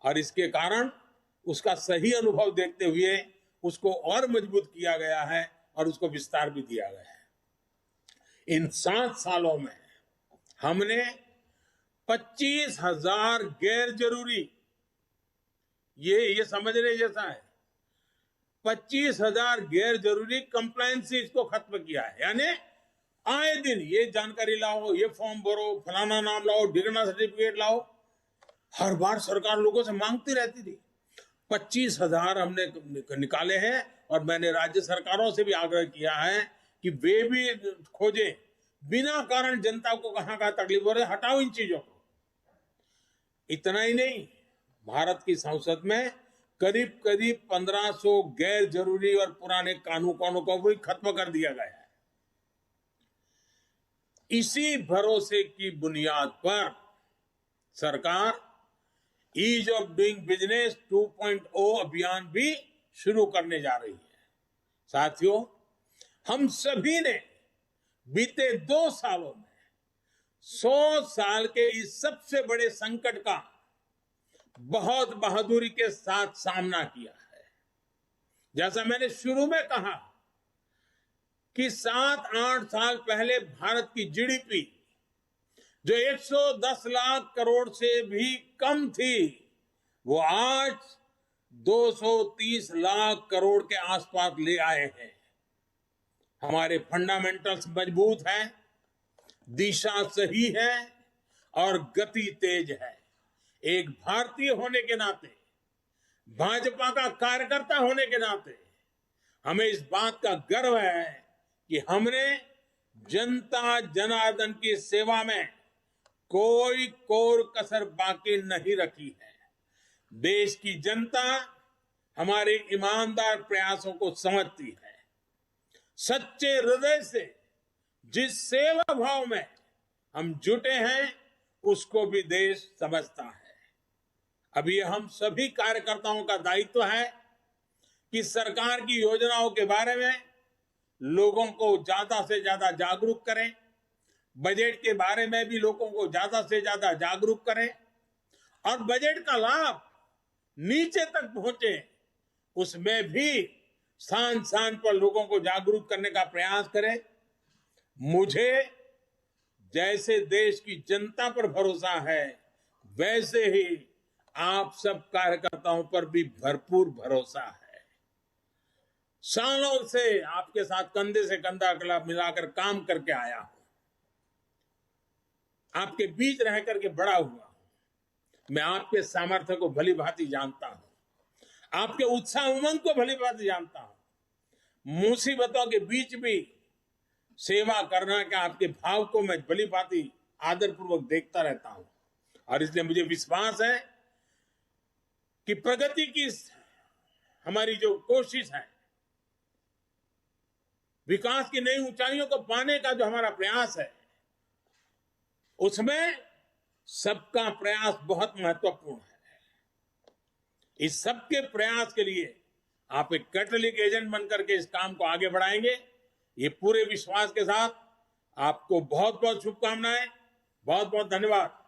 और इसके कारण उसका सही अनुभव देखते हुए उसको और मजबूत किया गया है और उसको विस्तार भी दिया गया है। इन 7 सालों में हमने 25,000 गैर जरूरी, ये समझने जैसा है, 25,000 गैर जरूरी कंप्लायंसेस को खत्म किया है। यानी आए दिन ये जानकारी लाओ, ये फॉर्म भरो, फलाना नाम लाओ, डिग्री सर्टिफिकेट लाओ, हर बार सरकार लोगों से मांगती रहती थी। 25,000 हमने निकाले हैं और मैंने राज्य सरकारों से भी आग्रह किया है कि वे भी खोजें, बिना कारण जनता को कहां कहां तकलीफ हो रही है, हटाओ इन चीजों को। इतना ही नहीं, भारत की संसद में करीब करीब 1500 गैर जरूरी और पुराने कानूनों को भी खत्म कर दिया गया है। इसी भरोसे की बुनियाद पर सरकार ईज ऑफ डूइंग बिजनेस 2.0 अभियान भी शुरू करने जा रही है। साथियों, हम सभी ने बीते 2 सालों में 100 साल के इस सबसे बड़े संकट का बहुत बहादुरी के साथ सामना किया है। जैसा मैंने शुरू में कहा कि 7-8 साल पहले भारत की जीडीपी जो 110 लाख करोड़ से भी कम थी, वो आज 230 लाख करोड़ के आसपास ले आए हैं। हमारे फंडामेंटल्स मजबूत हैं, दिशा सही है और गति तेज है। एक भारतीय होने के नाते, भाजपा का कार्यकर्ता होने के नाते हमें इस बात का गर्व है कि हमने जनता जनार्दन की सेवा में कोई कोर कसर बाकी नहीं रखी है। देश की जनता हमारे ईमानदार प्रयासों को समझती है। सच्चे हृदय से जिस सेवा भाव में हम जुटे हैं उसको भी देश समझता है। अब ये हम सभी कार्यकर्ताओं का दायित्व है कि सरकार की योजनाओं के बारे में लोगों को ज्यादा से ज्यादा जागरूक करें, बजट के बारे में भी लोगों को ज्यादा से ज्यादा जागरूक करें और बजट का लाभ नीचे तक पहुंचे, उसमें भी स्थान स्थान पर लोगों को जागरूक करने का प्रयास करें। मुझे जैसे देश की जनता पर भरोसा है, वैसे ही आप सब कार्यकर्ताओं पर भी भरपूर भरोसा है। सालों से आपके साथ कंधे से कंधा मिलाकर काम करके आया हूं, आपके बीच रह करके बड़ा हुआ हूं। मैं आपके सामर्थ्य को भली भांति जानता हूं, आपके उत्साह उमंग को भली भांति जानता हूं। मुसीबतों के बीच भी सेवा करना के आपके भाव को मैं भली भांति आदरपूर्वक देखता रहता हूं और इसलिए मुझे विश्वास है कि प्रगति की हमारी जो कोशिश है, विकास की नई ऊंचाइयों को पाने का जो हमारा प्रयास है, उसमें सबका प्रयास बहुत महत्वपूर्ण है। इस सबके प्रयास के लिए आप एक कैटलिक एजेंट बनकर के इस काम को आगे बढ़ाएंगे, ये पूरे विश्वास के साथ आपको बहुत बहुत शुभकामनाएं, बहुत बहुत धन्यवाद।